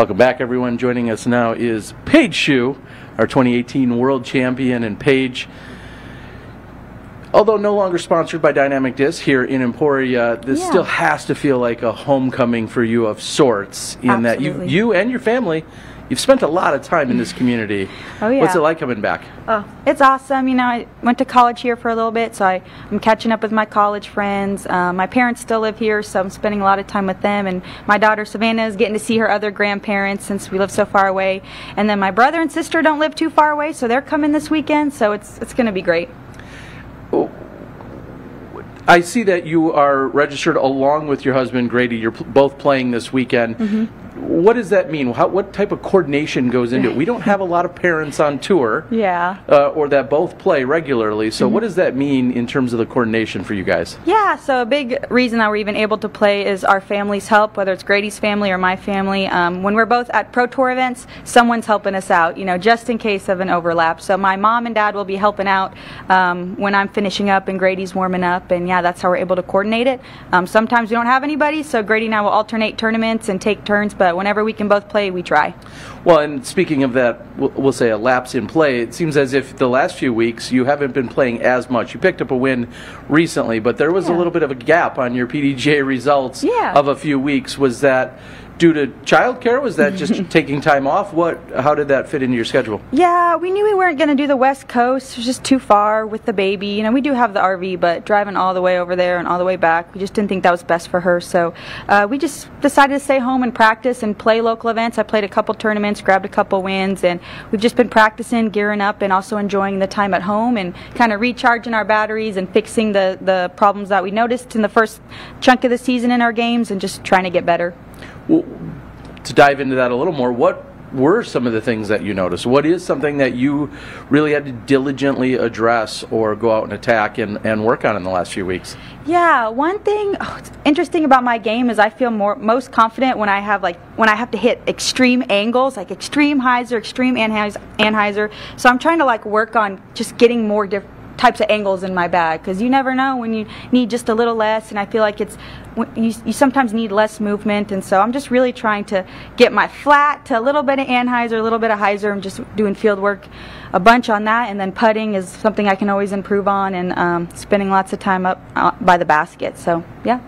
Welcome back, everyone. Joining us now is Paige Shue, our 2018 world champion. And Paige, although no longer sponsored by Dynamic Disc here in Emporia, this still has to feel like a homecoming for you of sorts, in that you and your family, you've spent a lot of time in this community. Oh, yeah. What's it like coming back? Oh, it's awesome. You know, I went to college here for a little bit, so I'm catching up with my college friends. My parents still live here, so I'm spending a lot of time with them. And my daughter Savannah is getting to see her other grandparents since we live so far away. And then my brother and sister don't live too far away, so they're coming this weekend. So it's going to be great. I see that you are registered along with your husband, Grady. You're both playing this weekend. Mm-hmm. What does that mean? What type of coordination goes into it? We don't have a lot of parents on tour, or that both play regularly. So what does that mean in terms of the coordination for you guys? Yeah, so a big reason that we're even able to play is our family's help, whether it's Grady's family or my family. When we're both at Pro Tour events, someone's helping us out, you know, just in case of an overlap. So my mom and dad will be helping out when I'm finishing up and Grady's warming up, and yeah, that's how we're able to coordinate it. Sometimes we don't have anybody, so Grady and I will alternate tournaments and take turns, but whenever we can both play, we try. Well, and speaking of that, we'll say a lapse in play, it seems as if the last few weeks you haven't been playing as much. You picked up a win recently, but there was a little bit of a gap on your PDGA results of a few weeks. Was that due to childcare? Was that just taking time off? How did that fit into your schedule? Yeah, we knew we weren't going to do the West Coast. It was just too far with the baby. You know, we do have the RV, but driving all the way over there and all the way back, we just didn't think that was best for her. So we just decided to stay home and practice and play local events. I played a couple tournaments, grabbed a couple wins, and we've just been practicing, gearing up, and also enjoying the time at home and kind of recharging our batteries and fixing the problems that we noticed in the first chunk of the season in our games and just trying to get better. Well, to dive into that a little more, what were some of the things that you noticed? What is something that you really had to diligently address or go out and attack and work on in the last few weeks? Yeah, one thing interesting about my game is I feel most confident when I have to hit extreme angles, like extreme hyzer, extreme anhyzer. So I'm trying to work on just getting more different types of angles in my bag, because you never know when you need just a little less, and I feel like you sometimes need less movement, and so I'm just really trying to get my flat to a little bit of anhyzer, a little bit of hyzer, and just doing field work a bunch on that. And then putting is something I can always improve on, and spending lots of time up by the basket. So yeah.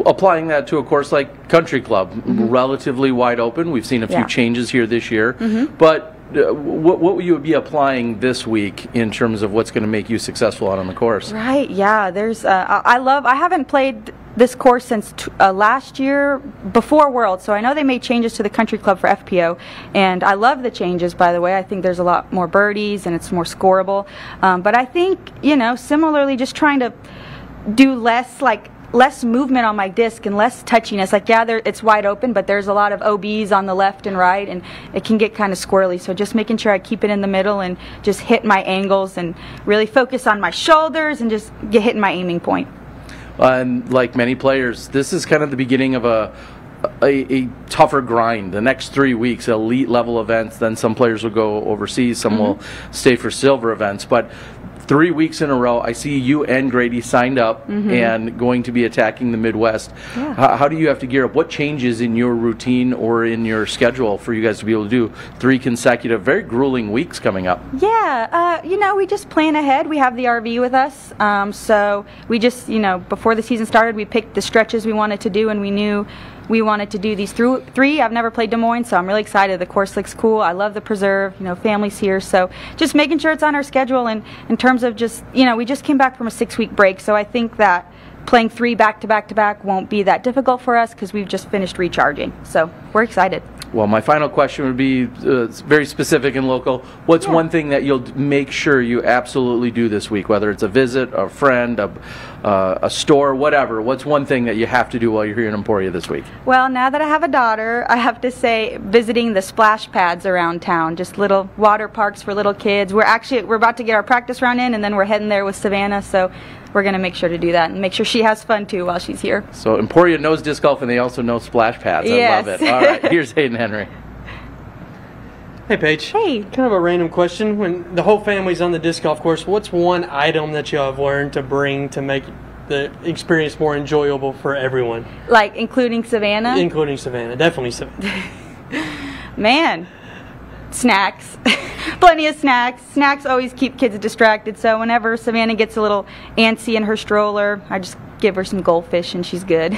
Applying that to a course like Country Club, relatively wide open. We've seen a few changes here this year, but what will you be applying this week in terms of what's going to make you successful out on the course? Right, yeah. There's I haven't played this course since last year before World, so I know they made changes to the Country Club for FPO, and I love the changes, by the way. I think there's a lot more birdies and it's more scoreable, but I think, you know, similarly, just trying to do less movement on my disc and less touchiness. It's wide open, but there's a lot of OBs on the left and right, and it can get kind of squirrely. So just making sure I keep it in the middle and just hit my angles and really focus on my shoulders and just hitting my aiming point. And like many players, this is kind of the beginning of a tougher grind. The next 3 weeks, elite level events. Then some players will go overseas, some will stay for silver events. But 3 weeks in a row, I see you and Grady signed up and going to be attacking the Midwest. Yeah. How do you have to gear up? What changes in your routine or in your schedule for you guys to be able to do 3 consecutive, very grueling weeks coming up? Yeah, you know, we just plan ahead. We have the RV with us, so we just, you know, before the season started, we picked the stretches we wanted to do, and we knew we wanted to do these 3. I've never played Des Moines, so I'm really excited. The course looks cool. I love the preserve. You know, family's here, so just making sure it's on our schedule. And in terms of just, you know, we just came back from a 6-week break, so I think that playing 3 back-to-back won't be that difficult for us because we've just finished recharging. So we're excited. Well, my final question would be very specific and local. What's one thing that you'll make sure you absolutely do this week, whether it's a visit, a friend, a store, whatever? What's one thing that you have to do while you're here in Emporia this week? Well, now that I have a daughter, I have to say visiting the splash pads around town, just little water parks for little kids. We're about to get our practice round in, and then we're heading there with Savannah, so we're going to make sure to do that and make sure she has fun too while she's here. So Emporia knows disc golf, and they also know splash pads. Yes. I love it. All right, here's Hayden Henry. Hey, Paige. Hey. Kind of a random question. When the whole family's on the disc golf course, what's one item that you have learned to bring to make the experience more enjoyable for everyone? Like including Savannah? Including Savannah, definitely Savannah. Man, snacks. Plenty of snacks. Snacks always keep kids distracted, so whenever Savannah gets a little antsy in her stroller, I just give her some goldfish and she's good.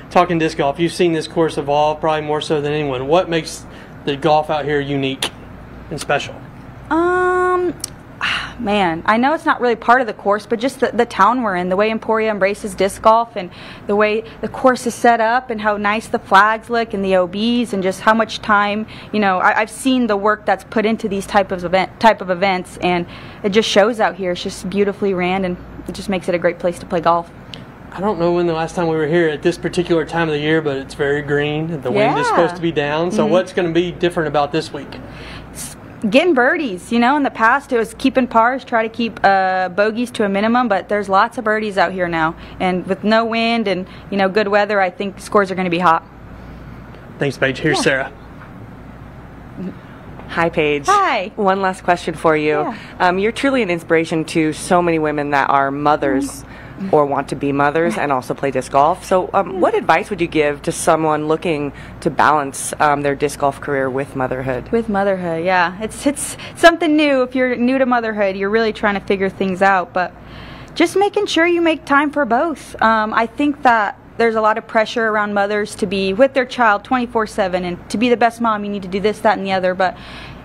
Talking disc golf, you've seen this course evolve probably more so than anyone. What makes the golf out here unique and special? Man, I know it's not really part of the course, but just the town we're in, the way Emporia embraces disc golf and the way the course is set up and how nice the flags look and the OBs and just how much time, you know, I've seen the work that's put into these type of events, and it just shows out here. It's just beautifully ran, and it just makes it a great place to play golf. I don't know when the last time we were here at this particular time of the year, but it's very green. The wind is supposed to be down. So what's going to be different about this week? Getting birdies. You know, in the past it was keeping pars, try to keep bogeys to a minimum, but there's lots of birdies out here now. And with no wind and, you know, good weather, I think scores are going to be hot. Thanks, Paige. Here's Sarah. Hi, Paige. Hi. One last question for you. Yeah. You're truly an inspiration to so many women that are mothers or want to be mothers and also play disc golf. So what advice would you give to someone looking to balance their disc golf career with motherhood? With motherhood, yeah. It's something new. If you're new to motherhood, you're really trying to figure things out. But just making sure you make time for both. I think that there's a lot of pressure around mothers to be with their child 24/7, and to be the best mom, you need to do this, that, and the other. But,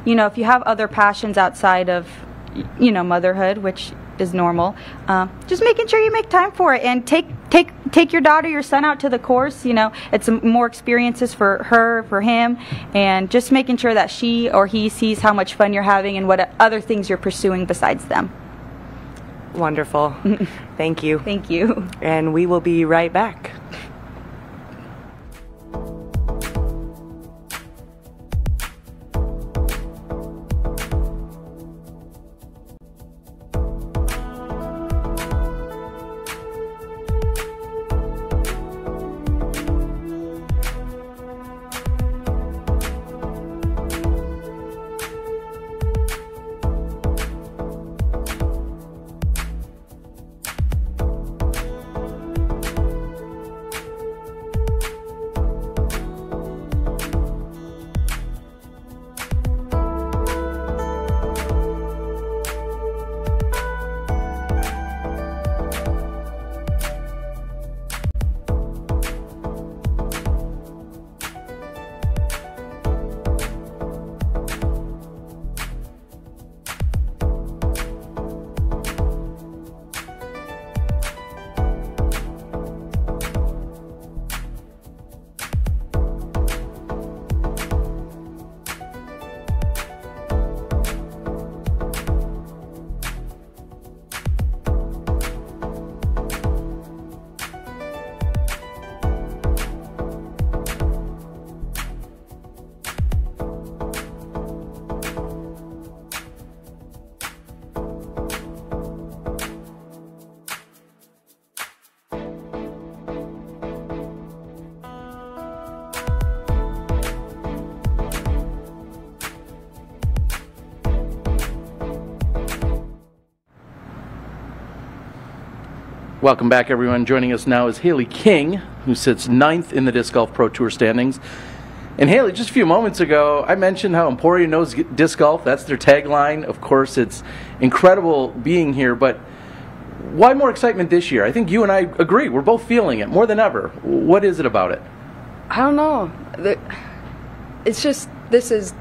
you know, if you have other passions outside of, you know, motherhood, which is normal, just making sure you make time for it, and take your daughter, your son out to the course. You know, it's more experiences for her, for him, and just making sure that she or he sees how much fun you're having and what other things you're pursuing besides them. Wonderful. Thank you. Thank you. And we will be right back. Welcome back, everyone. Joining us now is Haley King, who sits 9th in the Disc Golf Pro Tour standings. And Haley, just a few moments ago, I mentioned how Emporia knows disc golf. That's their tagline. Of course, it's incredible being here, but why more excitement this year? I think you and I agree. We're both feeling it more than ever. What is it about it? I don't know. It's just, this is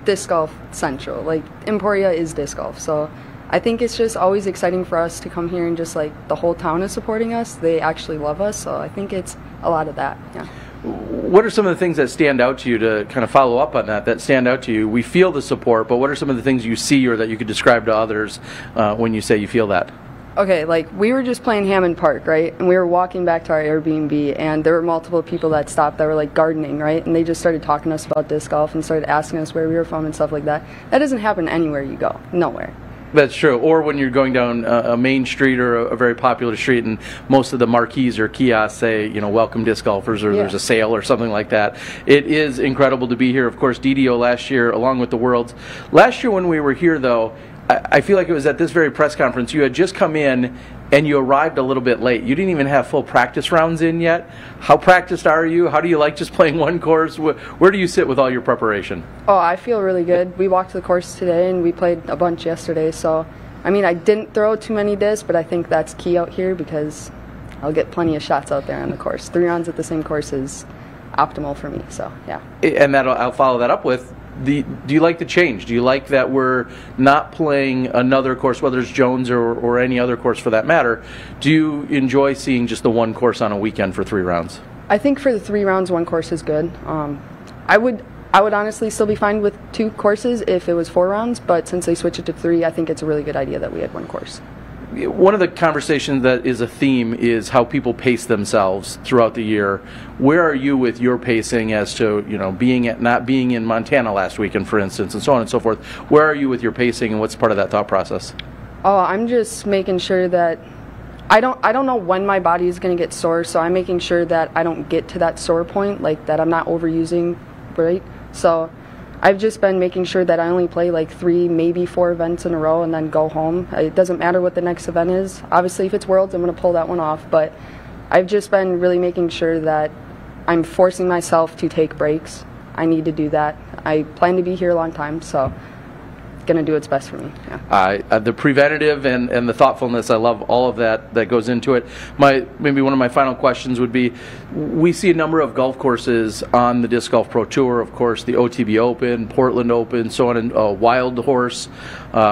disc golf central. Like, Emporia is disc golf, so I think it's just always exciting for us to come here, and just like the whole town is supporting us. They actually love us, so I think it's a lot of that. Yeah. What are some of the things that stand out to you, to kind of follow up on that stand out to you? We feel the support, but what are some of the things you see or that you could describe to others when you say you feel that? Okay, like we were just playing Hammond Park, right? And we were walking back to our Airbnb, and there were multiple people that stopped that were like gardening, right? And they just started talking to us about disc golf and started asking us where we were from and stuff like that. That doesn't happen anywhere you go. Nowhere. That's true. Or when you're going down a main street or a very popular street, and most of the marquees or kiosks say, you know, welcome disc golfers, or there's a sale or something like that. It is incredible to be here. Of course, DDO last year, along with the Worlds. Last year when we were here, though, I feel like it was at this very press conference, you had just come in and you arrived a little bit late. You didn't even have full practice rounds in yet. How practiced are you? How do you like just playing one course? Where do you sit with all your preparation? Oh, I feel really good. We walked the course today, and we played a bunch yesterday. So, I mean, I didn't throw too many discs, but I think that's key out here because I'll get plenty of shots out there on the course. 3 rounds at the same course is optimal for me. So, yeah. And I'll follow that up with, do you like the change? Do you like that we're not playing another course, whether it's Jones or any other course for that matter? Do you enjoy seeing just the one course on a weekend for 3 rounds? I think for the 3 rounds, 1 course is good. I would honestly still be fine with 2 courses if it was 4 rounds, but since they switched it to 3, I think it's a really good idea that we had 1 course. One of the conversations that is a theme is how people pace themselves throughout the year. Where are you with your pacing as to, not being in Montana last weekend, for instance, and so on and so forth? Where are you with your pacing, and what's part of that thought process? Oh, I'm just making sure that I don't know when my body is going to get sore, so I'm making sure that I don't get to that sore point, like that I'm not overusing, right? So I've just been making sure that I only play like 3, maybe 4 events in a row and then go home. It doesn't matter what the next event is. Obviously, if it's Worlds, I'm going to pull that one off. But I've just been really making sure that I'm forcing myself to take breaks. I need to do that. I plan to be here a long time, so going to do what's best for me. Yeah. The preventative and the thoughtfulness, I love all of that goes into it. Maybe one of my final questions would be, we see a number of golf courses on the Disc Golf Pro Tour, of course, the OTB Open, Portland Open, so on, and Wild Horse.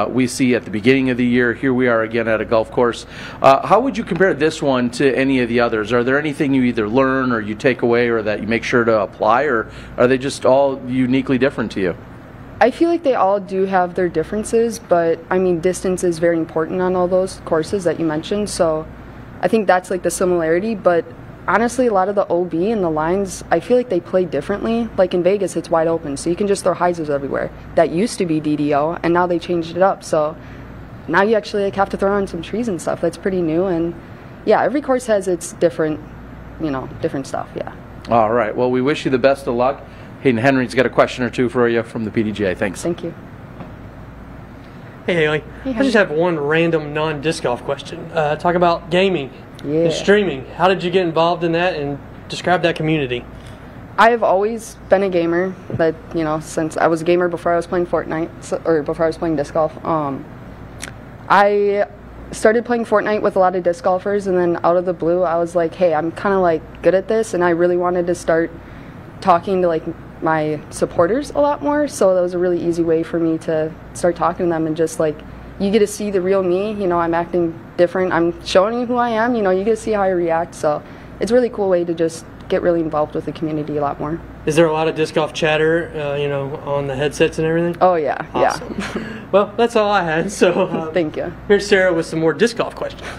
We see at the beginning of the year, here we are again at a golf course. How would you compare this one to any of the others? Are there anything you either learn or you take away or that you make sure to apply, or are they just all uniquely different to you? I feel like they all do have their differences, but I mean, distance is very important on all those courses that you mentioned, so I think that's like the similarity. But honestly, a lot of the OB and the lines, I feel like they play differently. Like in Vegas, it's wide open, so you can just throw hyzers everywhere. That used to be DDO, and now they changed it up, so now you actually like have to throw on some trees and stuff. That's pretty new, and yeah, every course has its different, different stuff. Yeah. All right. Well, we wish you the best of luck. Hayden Henry's got a question or two for you from the PDGA. Thanks. Thank you. Hey, Haley. Hey, I just have one random non-disc golf question. Talk about gaming and streaming. How did you get involved in that, and describe that community? I have always been a gamer. That since I was a gamer before I was playing Fortnite, or before I was playing disc golf. I started playing Fortnite with a lot of disc golfers, and then out of the blue, I was like, hey, I'm kind of like good at this, and I really wanted to start talking to like my supporters a lot more, so that was a really easy way for me to start talking to them, and just like you get to see the real me. I'm acting different, I'm showing you who I am, you get to see how I react, so it's a really cool way to just get really involved with the community a lot more. Is there a lot of disc golf chatter on the headsets and everything? Oh yeah. Awesome. Yeah. Well, that's all I had, so thank you. Here's Sarah with some more disc golf questions.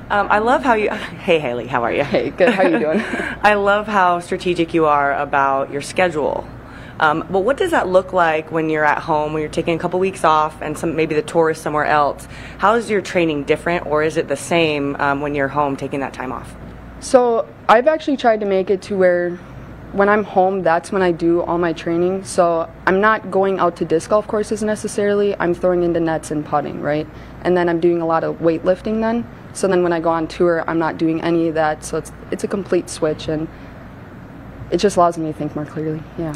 I love how you... Hey, Haley, how are you? Hey, good. How you doing? I love how strategic you are about your schedule. But what does that look like when you're at home, when you're taking a couple weeks off and maybe the tour is somewhere else? How is your training different, or is it the same when you're home taking that time off? So I've actually tried to make it to where when I'm home, that's when I do all my training. So I'm not going out to disc golf courses necessarily. I'm throwing into nets and putting, right? And then I'm doing a lot of weightlifting then. So then when I go on tour, I'm not doing any of that. So it's a complete switch, and it just allows me to think more clearly. Yeah.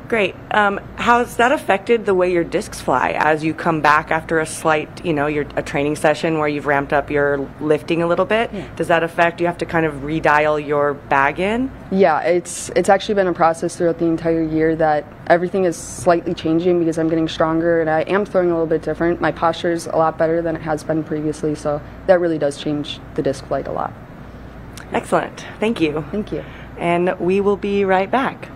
Great. How's that affected the way your discs fly as you come back after a slight, a training session where you've ramped up your lifting a little bit? Yeah. Does that affect, you have to kind of redial your bag in? Yeah, it's actually been a process throughout the entire year that everything is slightly changing because I'm getting stronger and I am throwing a little bit different. My posture is a lot better than it has been previously, so that really does change the disc flight a lot. Excellent. Thank you. Thank you. And we will be right back.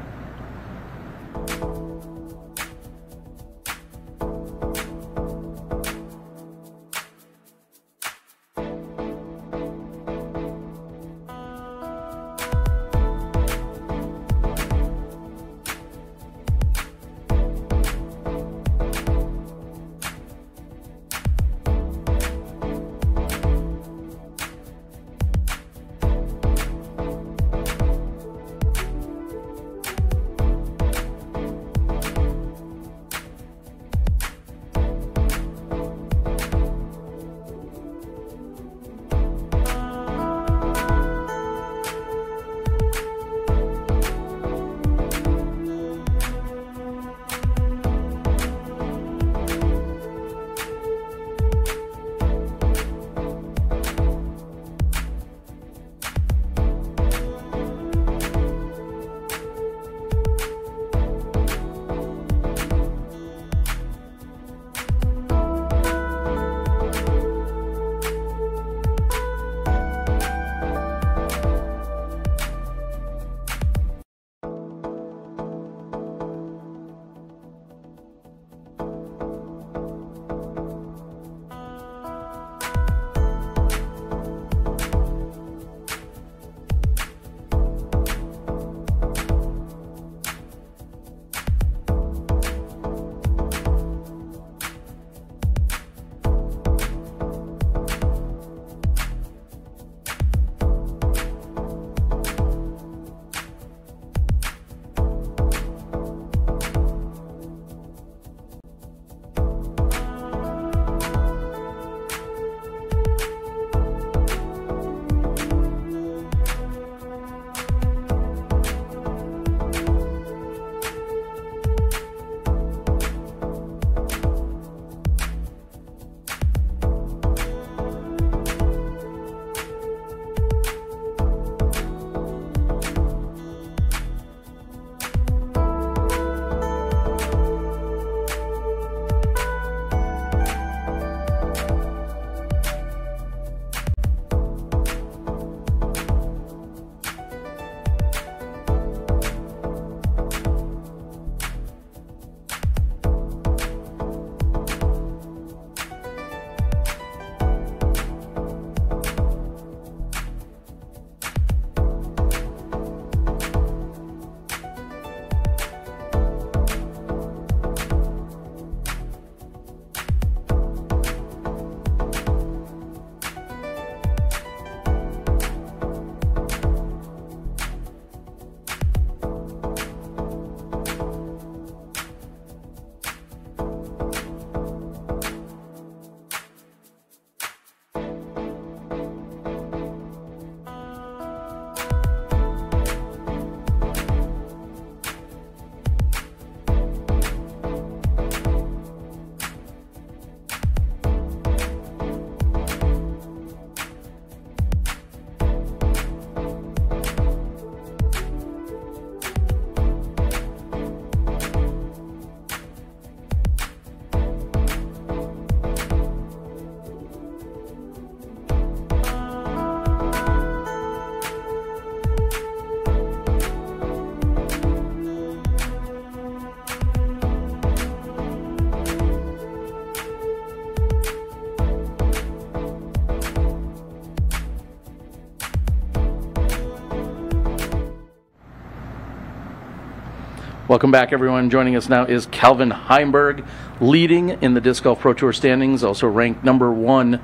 Welcome back, everyone. Joining us now is Calvin Heimberg, leading in the Disc Golf Pro Tour standings, also ranked #1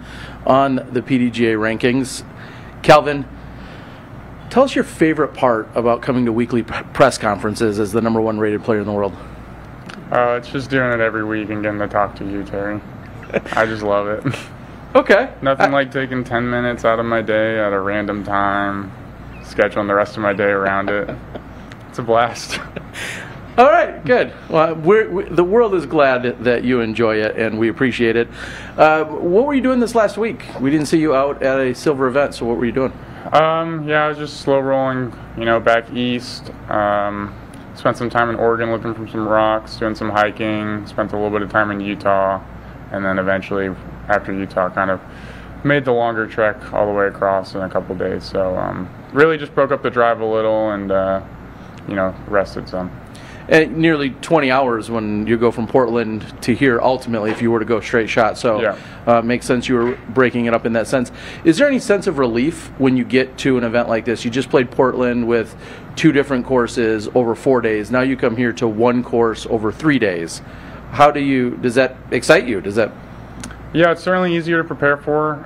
on the PDGA rankings. Calvin, tell us your favorite part about coming to weekly press conferences as the #1 rated player in the world. It's just doing it every week and getting to talk to you, Terry. I just love it. Okay. Nothing like taking 10 minutes out of my day at a random time, scheduling the rest of my day around it. It's a blast. All right, good. Well, the world is glad that you enjoy it, and we appreciate it. What were you doing this last week? We didn't see you out at a silver event, so what were you doing? Yeah, I was just slow rolling, back east. Spent some time in Oregon looking for some rocks, doing some hiking, spent a little bit of time in Utah, and then eventually, after Utah, kind of made the longer trek all the way across in a couple days. So really just broke up the drive a little and, rested some. And nearly 20 hours when you go from Portland to here, ultimately, if you were to go straight shot. So yeah. Makes sense you were breaking it up in that sense. Is there any sense of relief when you get to an event like this? You just played Portland with 2 different courses over 4 days. Now you come here to 1 course over 3 days. Does that excite you? Yeah, it's certainly easier to prepare for.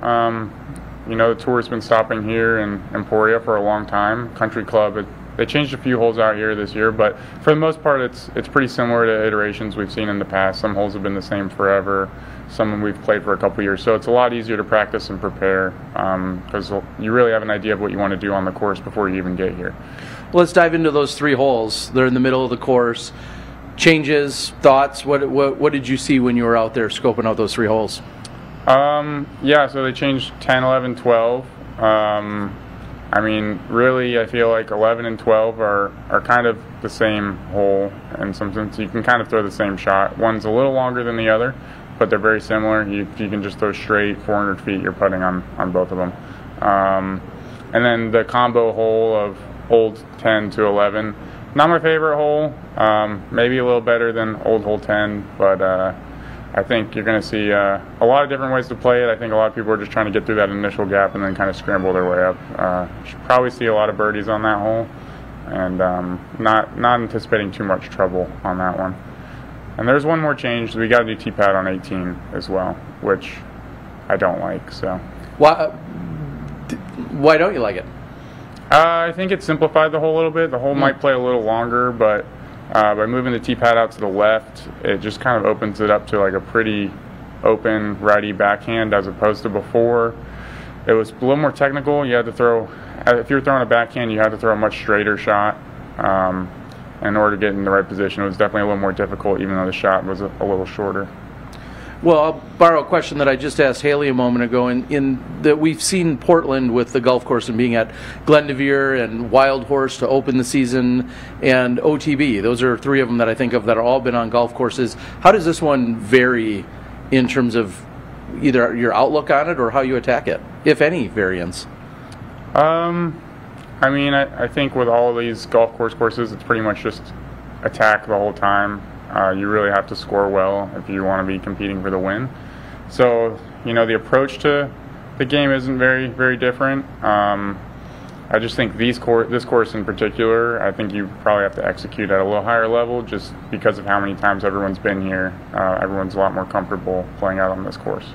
The tour's been stopping here in Emporia for a long time. Country Club, they changed a few holes out here this year, but for the most part, it's pretty similar to iterations we've seen in the past. Some holes have been the same forever. Some we've played for a couple years, so it's a lot easier to practice and prepare because you really have an idea of what you want to do on the course before you even get here. Let's dive into those 3 holes. They're in the middle of the course. Changes, thoughts. What did you see when you were out there scoping out those 3 holes? So they changed 10, 11, 12. Really, I feel like 11 and 12 are kind of the same hole, and sometimes you can kind of throw the same shot. One's a little longer than the other, but they're very similar. You can just throw straight 400 feet, you're putting on both of them. And then the combo hole of old 10 to 11, not my favorite hole, maybe a little better than old hole 10, but I think you're going to see a lot of different ways to play it. I think a lot of people are just trying to get through that initial gap and then kind of scramble their way up. You should probably see a lot of birdies on that hole, and not anticipating too much trouble on that one. And there's one more change. We got to do tee-pad on 18 as well, which I don't like. So why don't you like it? I think it simplified the hole a little bit. The hole might play a little longer, but by moving the tee-pad out to the left, it just kind of opens it up to like a pretty open righty backhand, as opposed to before. It was a little more technical. You had to throw, if you were throwing a backhand, you had to throw a much straighter shot in order to get in the right position. It was definitely a little more difficult, even though the shot was a little shorter. Well, I'll borrow a question that I just asked Haley a moment ago. In that we've seen Portland with the golf course and being at Glendoveer and Wild Horse to open the season, and OTB. Those are 3 of them that I think of that have all been on golf courses. How does this one vary in terms of either your outlook on it or how you attack it, if any variance? I think with all of these golf courses, it's pretty much just attack the whole time. You really have to score well if you want to be competing for the win. So, the approach to the game isn't very, very different. I just think this course in particular, I think you probably have to execute at a little higher level just because of how many times everyone's been here. Everyone's a lot more comfortable playing out on this course.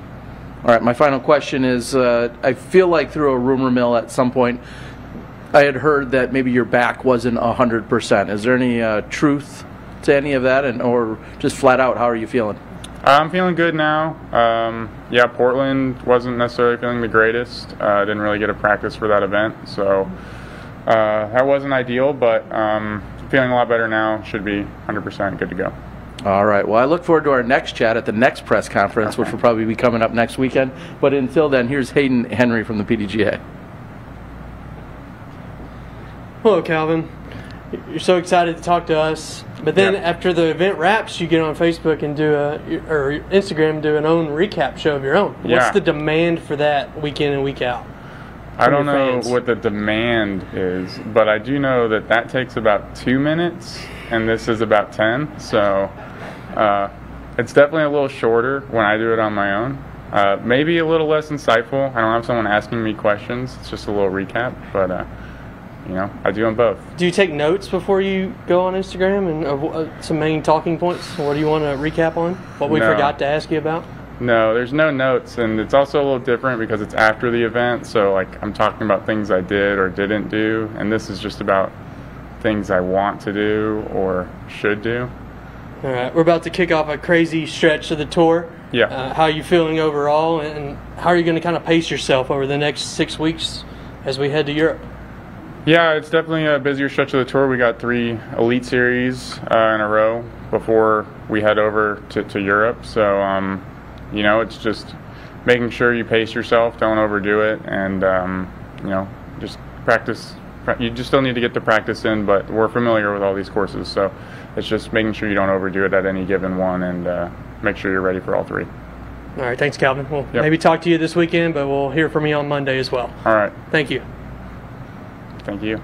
All right, my final question is, I feel like through a rumor mill at some point, I had heard that maybe your back wasn't 100%. Is there any truth to any of that, or just flat out, how are you feeling? I'm feeling good now. Portland wasn't necessarily feeling the greatest. Didn't really get a practice for that event, so that wasn't ideal, but feeling a lot better now. Should be 100% good to go. All right. Well, I look forward to our next chat at the next press conference, which will probably be coming up next weekend. But until then, here's Hayden Henry from the PDGA. Hello, Calvin. You're so excited to talk to us, but then after the event wraps, you get on Facebook and or Instagram and do an own recap show of your own. What's the demand for that week in and week out? I don't know what the demand is, but I do know that takes about 2 minutes, and this is about 10. So it's definitely a little shorter when I do it on my own. Maybe a little less insightful. I don't have someone asking me questions. It's just a little recap, but I do them both. Do you take notes before you go on Instagram and some main talking points? What do you want to recap on? What we forgot to ask you about? No, there's no notes, and it's also a little different because it's after the event. So like I'm talking about things I did or didn't do, and this is just about things I want to do or should do. All right, we're about to kick off a crazy stretch of the tour. Yeah. How are you feeling overall, and how are you going to kind of pace yourself over the next 6 weeks as we head to Europe? Yeah, it's definitely a busier stretch of the tour. We got 3 Elite Series in a row before we head over to Europe. So, it's just making sure you pace yourself, don't overdo it, and, just practice. You just still need to get the practice in, but we're familiar with all these courses. So it's just making sure you don't overdo it at any given one and make sure you're ready for all 3. All right, thanks, Calvin. We'll maybe talk to you this weekend, but we'll hear from you on Monday as well. All right. Thank you. Thank you.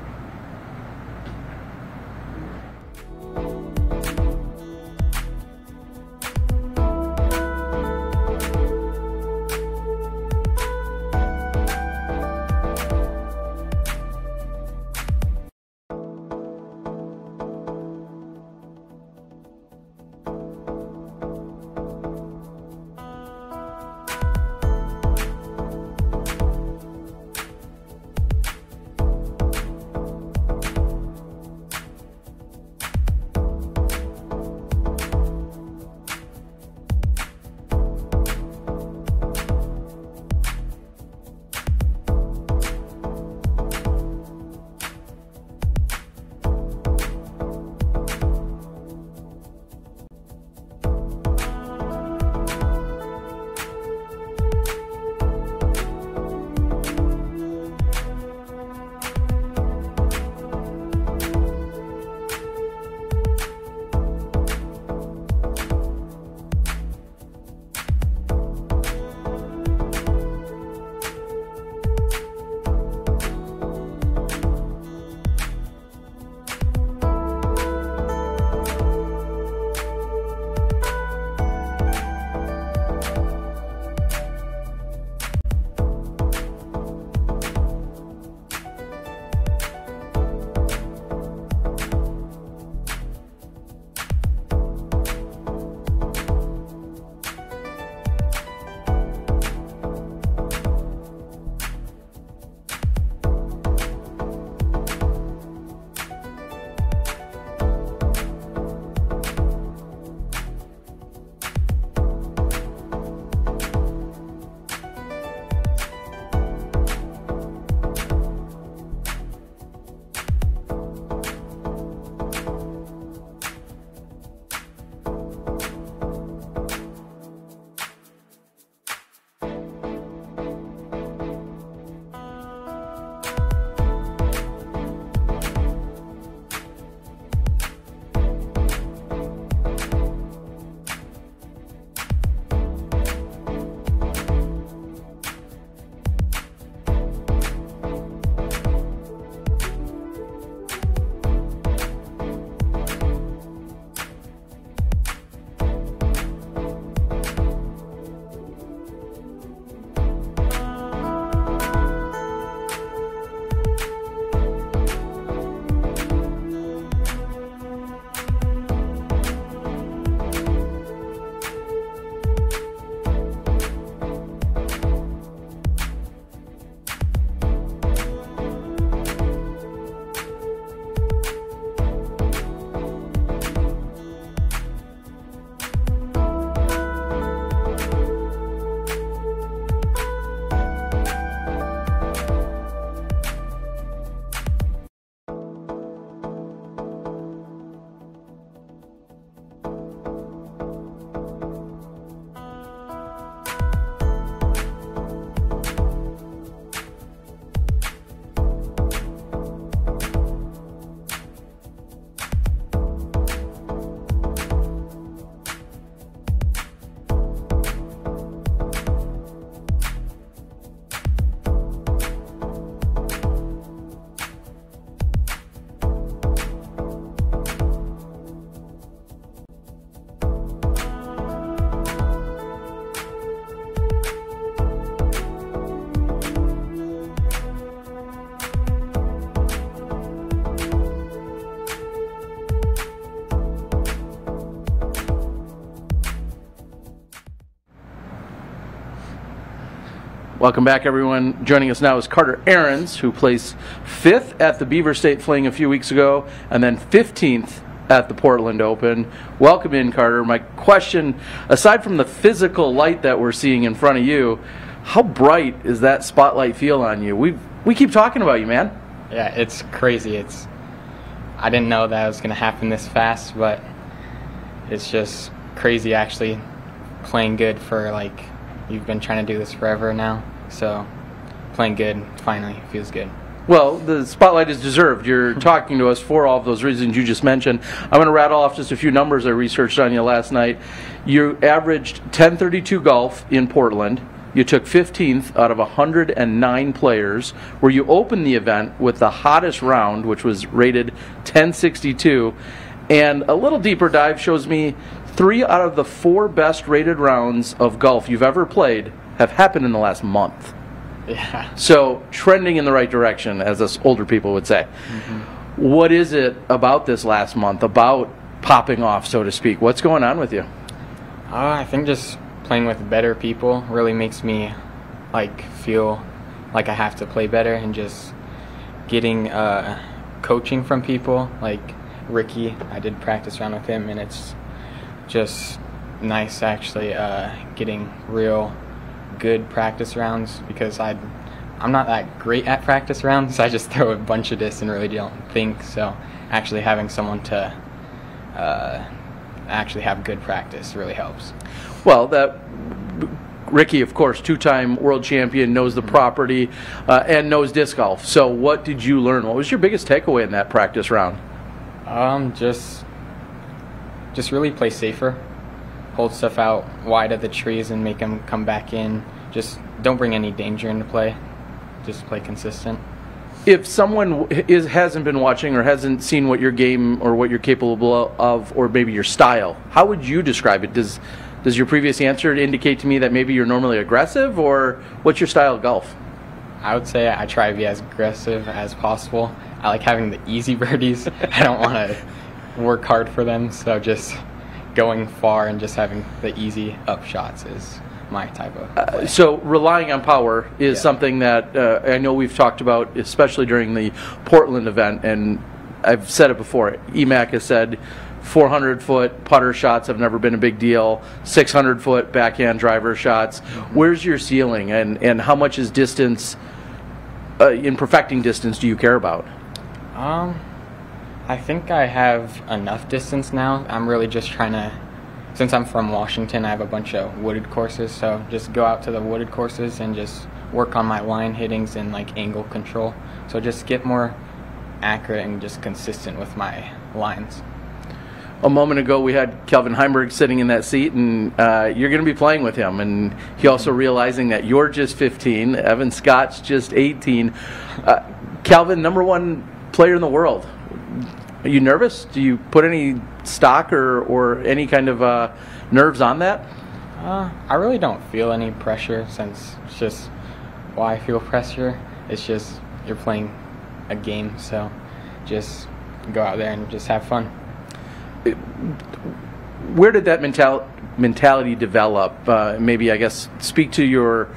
Welcome back, everyone. Joining us now is Carter Aarons, who placed 5th at the Beaver State Fling a few weeks ago, and then 15th at the Portland Open. Welcome in, Carter. My question, aside from the physical light that we're seeing in front of you, how bright is that spotlight feel on you? We keep talking about you, man. Yeah, it's crazy. I didn't know that was going to happen this fast, but it's just crazy actually playing good for, like, you've been trying to do this forever now, so playing good finally feels good. Well, the spotlight is deserved. You're talking to us for all of those reasons you just mentioned. I'm going to rattle off just a few numbers I researched on you last night. You averaged 1032 golf in Portland. You took 15th out of 109 players, where you opened the event with the hottest round, which was rated 1062. And a little deeper dive shows me 3 out of the 4 best rated rounds of golf you've ever played have happened in the last month. Yeah. So trending in the right direction, as us older people would say. Mm-hmm. What is it about this last month, about popping off, so to speak? What's going on with you? I think just playing with better people really makes me feel like I have to play better, and just getting coaching from people like Ricky. I did practice round with him, and it's just nice actually getting real good practice rounds, because I'm not that great at practice rounds. I just throw a bunch of disc and really don't think. So actually having someone to actually have good practice really helps. Well, Ricky, of course, 2-time world champion, knows the property and knows disc golf. So what did you learn? What was your biggest takeaway in that practice round? Just really play safer. Hold stuff out wide of the trees and make them come back in. Just don't bring any danger into play. Just play consistent. If someone hasn't been watching or hasn't seen what your game or what you're capable of, or maybe your style, how would you describe it? Does your previous answer indicate to me that maybe you're normally aggressive, or what's your style of golf? I would say I try to be as aggressive as possible. I like having the easy birdies. I don't want to work hard for them, so just going far and just having the easy up shots is my type of play. So relying on power is something that I know we've talked about, especially during the Portland event, and I've said it before. EMAC has said 400-foot putter shots have never been a big deal, 600-foot backhand driver shots. Mm-hmm. Where's your ceiling, and how much is distance, in perfecting distance, do you care about? I think I have enough distance now. I'm really just trying to, since I'm from Washington, I have a bunch of wooded courses, so just go out to the wooded courses and just work on my line hittings and angle control. So just get more accurate and just consistent with my lines. A moment ago we had Kelvin Heimberg sitting in that seat, and you're going to be playing with him, and he also realizing that you're just 15, Evan Scott's just 18. Kelvin, #1 player in the world. Are you nervous? Do you put any stock or any kind of nerves on that? I really don't feel any pressure, since it's just why I feel pressure. It's just you're playing a game, so just go out there and just have fun. Where did that mentality develop? Maybe, I guess, speak to your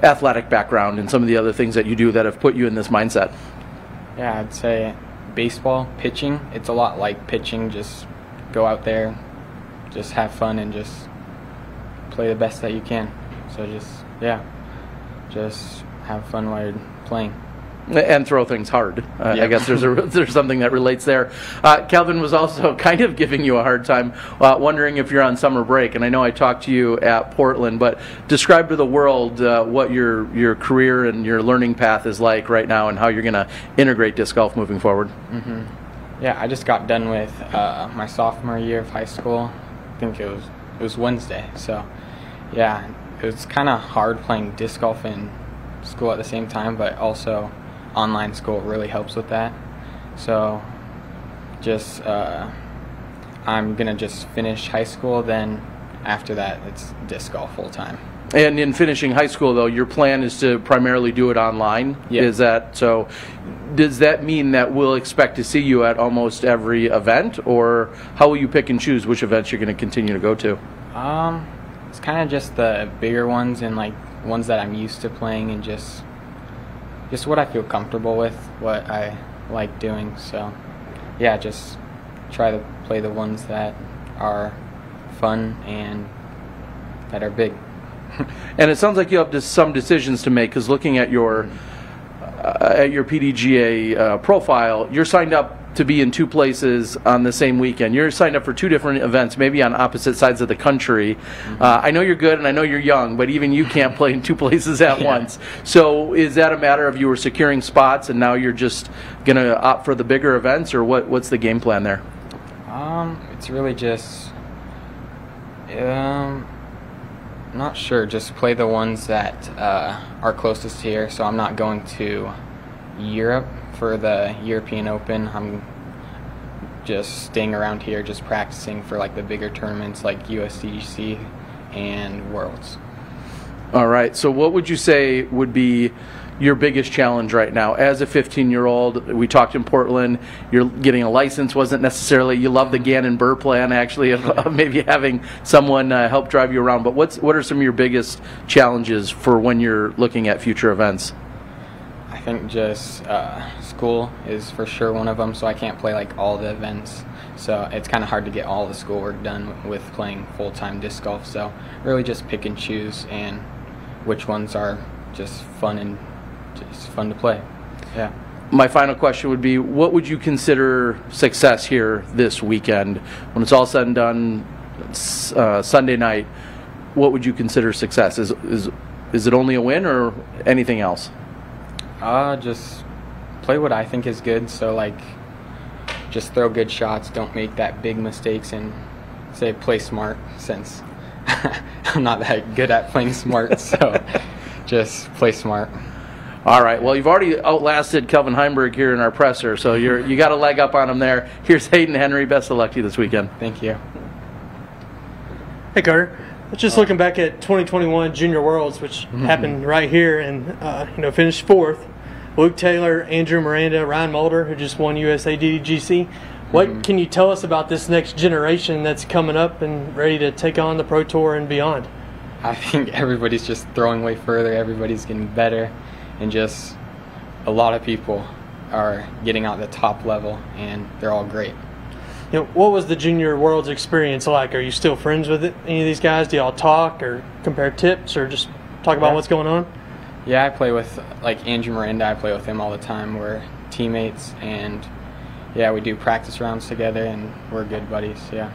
athletic background and some of the other things that you do that have put you in this mindset. Yeah, I'd say baseball, pitching, it's a lot like pitching. Just go out there, just have fun, and just play the best that you can. So just have fun while you're playing. And throw things hard. I guess there's something that relates there. Kelvin was also kind of giving you a hard time, wondering if you're on summer break. And I know I talked to you at Portland, but describe to the world what your career and your learning path is like right now, and how you're going to integrate disc golf moving forward. Mm-hmm. Yeah, I just got done with my sophomore year of high school. I think it was Wednesday. So yeah, it was kind of hard playing disc golf in school at the same time, but also online school really helps with that. So just I'm gonna just finish high school, then after that it's disc golf full time. And in finishing high school, though, your plan is to primarily do it online? Yep. Is that so? Does that mean that we'll expect to see you at almost every event, or how will you pick and choose which events you're going to continue to go to? It's kind of just the bigger ones, and ones that I'm used to playing, and just what I feel comfortable with, what I like doing. So yeah, just try to play the ones that are fun and that are big. And it sounds like you have some decisions to make, because looking at your PDGA profile, you're signed up to be in 2 places on the same weekend. You're signed up for 2 different events, maybe on opposite sides of the country. I know you're good and I know you're young, but even you can't play in 2 places at once. So is that a matter of you were securing spots and now you're just going to opt for the bigger events, or what's the game plan there? It's really just, not sure, just play the ones that are closest here. So I'm not going to Europe for the European Open. I'm just staying around here, just practicing for like the bigger tournaments like USDGC and Worlds. All right, so what would you say would be your biggest challenge right now as a 15-year-old? We talked in Portland, you're getting a license wasn't necessarily, you love the Gannon Burr plan actually of maybe having someone help drive you around, but what are some of your biggest challenges for when you're looking at future events? I think just school is for sure one of them, so I can't play like all the events, so it's kind of hard to get all the schoolwork done with playing full-time disc golf. So really just pick and choose, and which ones are just fun and just fun to play. Yeah. My final question would be, what would you consider success here this weekend? When it's all said and done, Sunday night, what would you consider success? Is it only a win or anything else? Just play what I think is good. So like, just throw good shots, don't make that big mistakes, and say play smart, since I'm not that good at playing smart. So just play smart. All right. Well, you've already outlasted Kelvin Heimberg here in our presser, so you got a leg up on him there. Here's Hayden Henry. Best of luck to you this weekend. Thank you. Hey, Carter. Just looking back at 2021 Junior Worlds, which happened right here, and finished 4th. Luke Taylor, Andrew Miranda, Ryan Mulder, who just won USA DDGC. What can you tell us about this next generation that's coming up and ready to take on the Pro Tour and beyond? I think everybody's just throwing way further. Everybody's getting better, and just a lot of people are getting out the top level, and they're all great. What was the Junior Worlds experience like? Are you still friends with any of these guys? Do y'all talk or compare tips or just talk about what's going on? Yeah, I play with like Andrew Miranda. I play with him all the time. We're teammates, and yeah, we do practice rounds together, and we're good buddies. Yeah.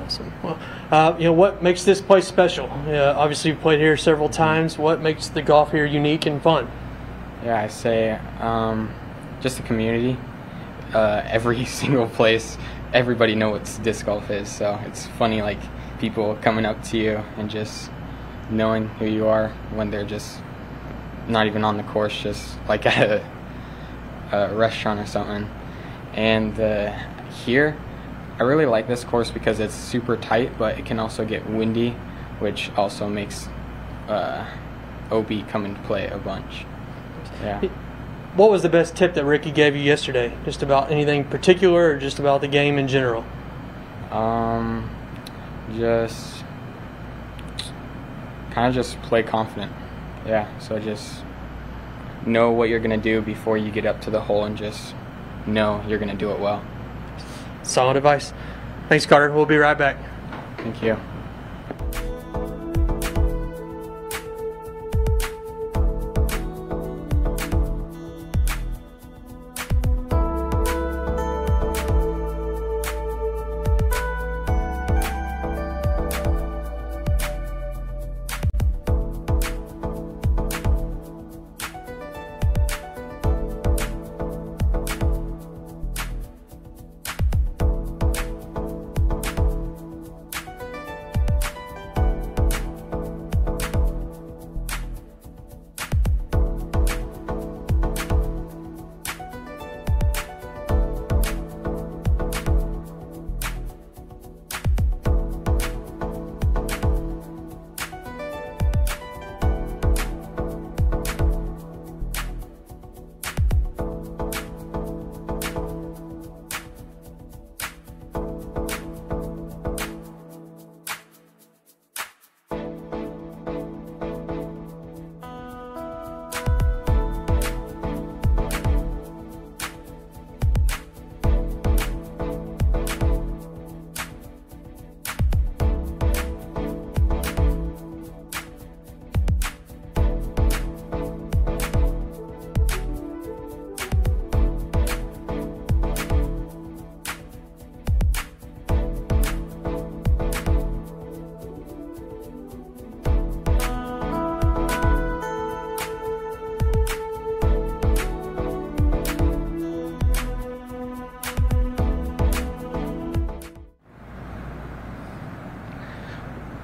Awesome. Well, what makes this place special? Obviously, you've played here several times. What makes the golf here unique and fun? Yeah, I say just the community. Every single place, everybody knows what disc golf is, so it's funny, like people coming up to you and just knowing who you are when they're just not even on the course, just like at a restaurant or something. And here, I really like this course because it's super tight, but it can also get windy, which also makes OB come into play a bunch. Yeah. What was the best tip that Ricky gave you yesterday? Just about anything particular, or just about the game in general? Just kind of just play confident. Yeah, so just know what you're going to do before you get up to the hole, and just know you're going to do it well. Solid advice. Thanks, Carter. We'll be right back. Thank you.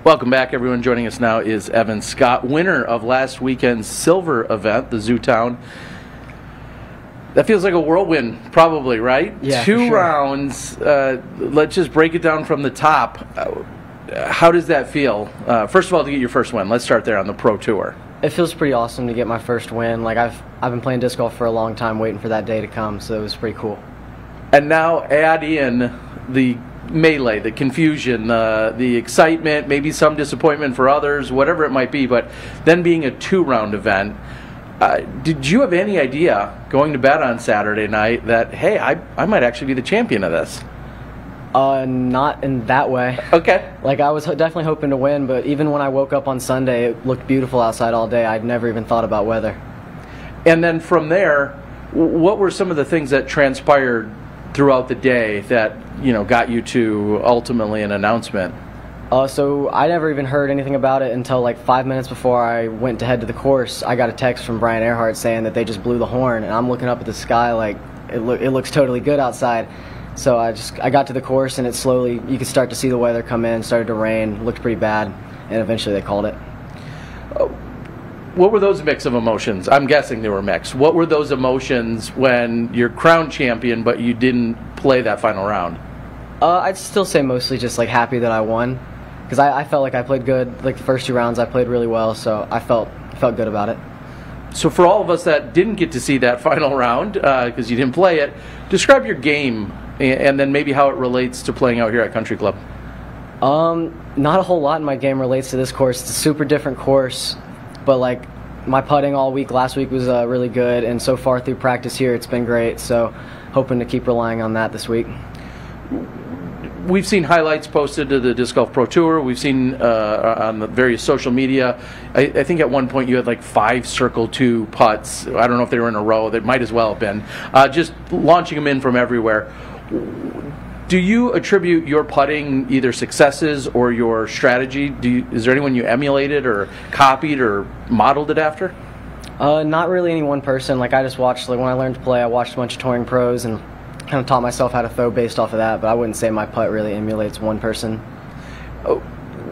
Welcome back, everyone. Joining us now is Evan Scott, winner of last weekend's silver event, the Zootown. That feels like a whirlwind, probably, right? Yeah, Two for sure. rounds. Let's just break it down from the top. How does that feel? First of all, to get your first win. Let's start there on the Pro Tour. It feels pretty awesome to get my first win. Like I've been playing disc golf for a long time, waiting for that day to come. So it was pretty cool. And now add in the melee, the confusion, the excitement, maybe some disappointment for others, whatever it might be. But then being a 2-round event, did you have any idea going to bed on Saturday night that, hey, I might actually be the champion of this? Not in that way. Okay. Like I was definitely hoping to win, but even when I woke up on Sunday, it looked beautiful outside all day. I'd never even thought about weather. And then from there, what were some of the things that transpired throughout the day that, got you to ultimately an announcement? So I never even heard anything about it until like 5 minutes before I went to head to the course. I got a text from Brian Earhart saying that they just blew the horn, and I'm looking up at the sky like it looks totally good outside. So I got to the course, and it slowly, you could start to see the weather come in, started to rain, looked pretty bad, and eventually they called it. What were those mix of emotions? I'm guessing they were mixed. What were those emotions when you're crowned champion but you didn't play that final round? I'd still say mostly just like happy that I won, because I felt like I played good. Like the first 2 rounds I played really well, so I felt good about it. So for all of us that didn't get to see that final round because you didn't play it, describe your game and then maybe how it relates to playing out here at Country Club. Not a whole lot in my game relates to this course. It's a super different course, but like my putting all week last week was really good, and so far through practice here it's been great, so hoping to keep relying on that this week. We've seen highlights posted to the Disc Golf Pro Tour. We've seen on the various social media. I think at one point you had like 5 Circle 2 putts. I don't know if they were in a row. They might as well have been. Just launching them in from everywhere. Do you attribute your putting either successes or your strategy? Is there anyone you emulated or copied or modeled it after? Not really any one person. Like I just watched, like when I learned to play, I watched a bunch of touring pros and kind of taught myself how to throw based off of that, but I wouldn't say my putt really emulates one person.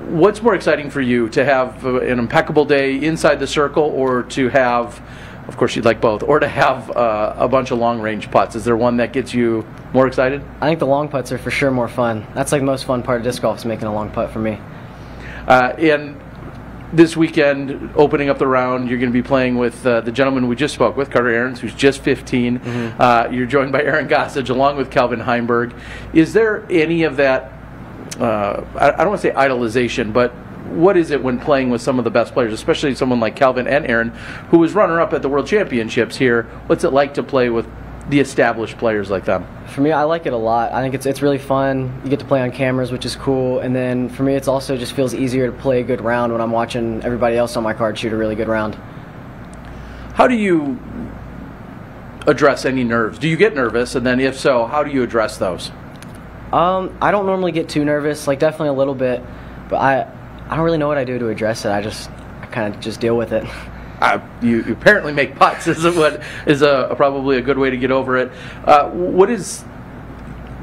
What's more exciting for you, to have an impeccable day inside the circle, or to have, of course you'd like both, or to have a bunch of long-range putts? Is there one that gets you more excited? I think the long putts are for sure more fun. That's like the most fun part of disc golf, is making a long putt for me. And this weekend, opening up the round, you're going to be playing with the gentleman we just spoke with, Carter Aarons, who's just 15. Mm-hmm. You're joined by Aaron Gossage along with Calvin Heimberg. Is there any of that, I don't want to say idolization, but what is it when playing with some of the best players, especially someone like Calvin and Aaron, who was runner-up at the World Championships here? What's it like to play with the established players like them? For me, I like it a lot. I think it's really fun. You get to play on cameras, which is cool. And then for me, it's also just feels easier to play a good round when I'm watching everybody else on my card shoot a really good round. How do you address any nerves? Do you get nervous? And then if so, how do you address those? I don't normally get too nervous, like definitely a little bit, but I don't really know what I do to address it. I kind of just deal with it. You apparently make putts. Is probably a good way to get over it. What does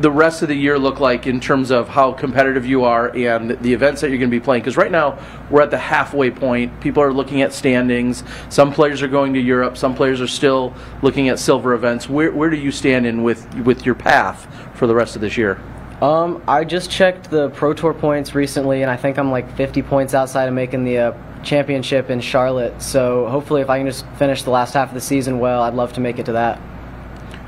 the rest of the year look like in terms of how competitive you are and the events that you're going to be playing? Because right now we're at the halfway point. People are looking at standings. Some players are going to Europe. Some players are still looking at silver events. Where do you stand in with your path for the rest of this year? I just checked the Pro Tour points recently, and I think I'm like 50 points outside of making the championship in Charlotte. So hopefully if I can just finish the last half of the season well, I'd love to make it to that.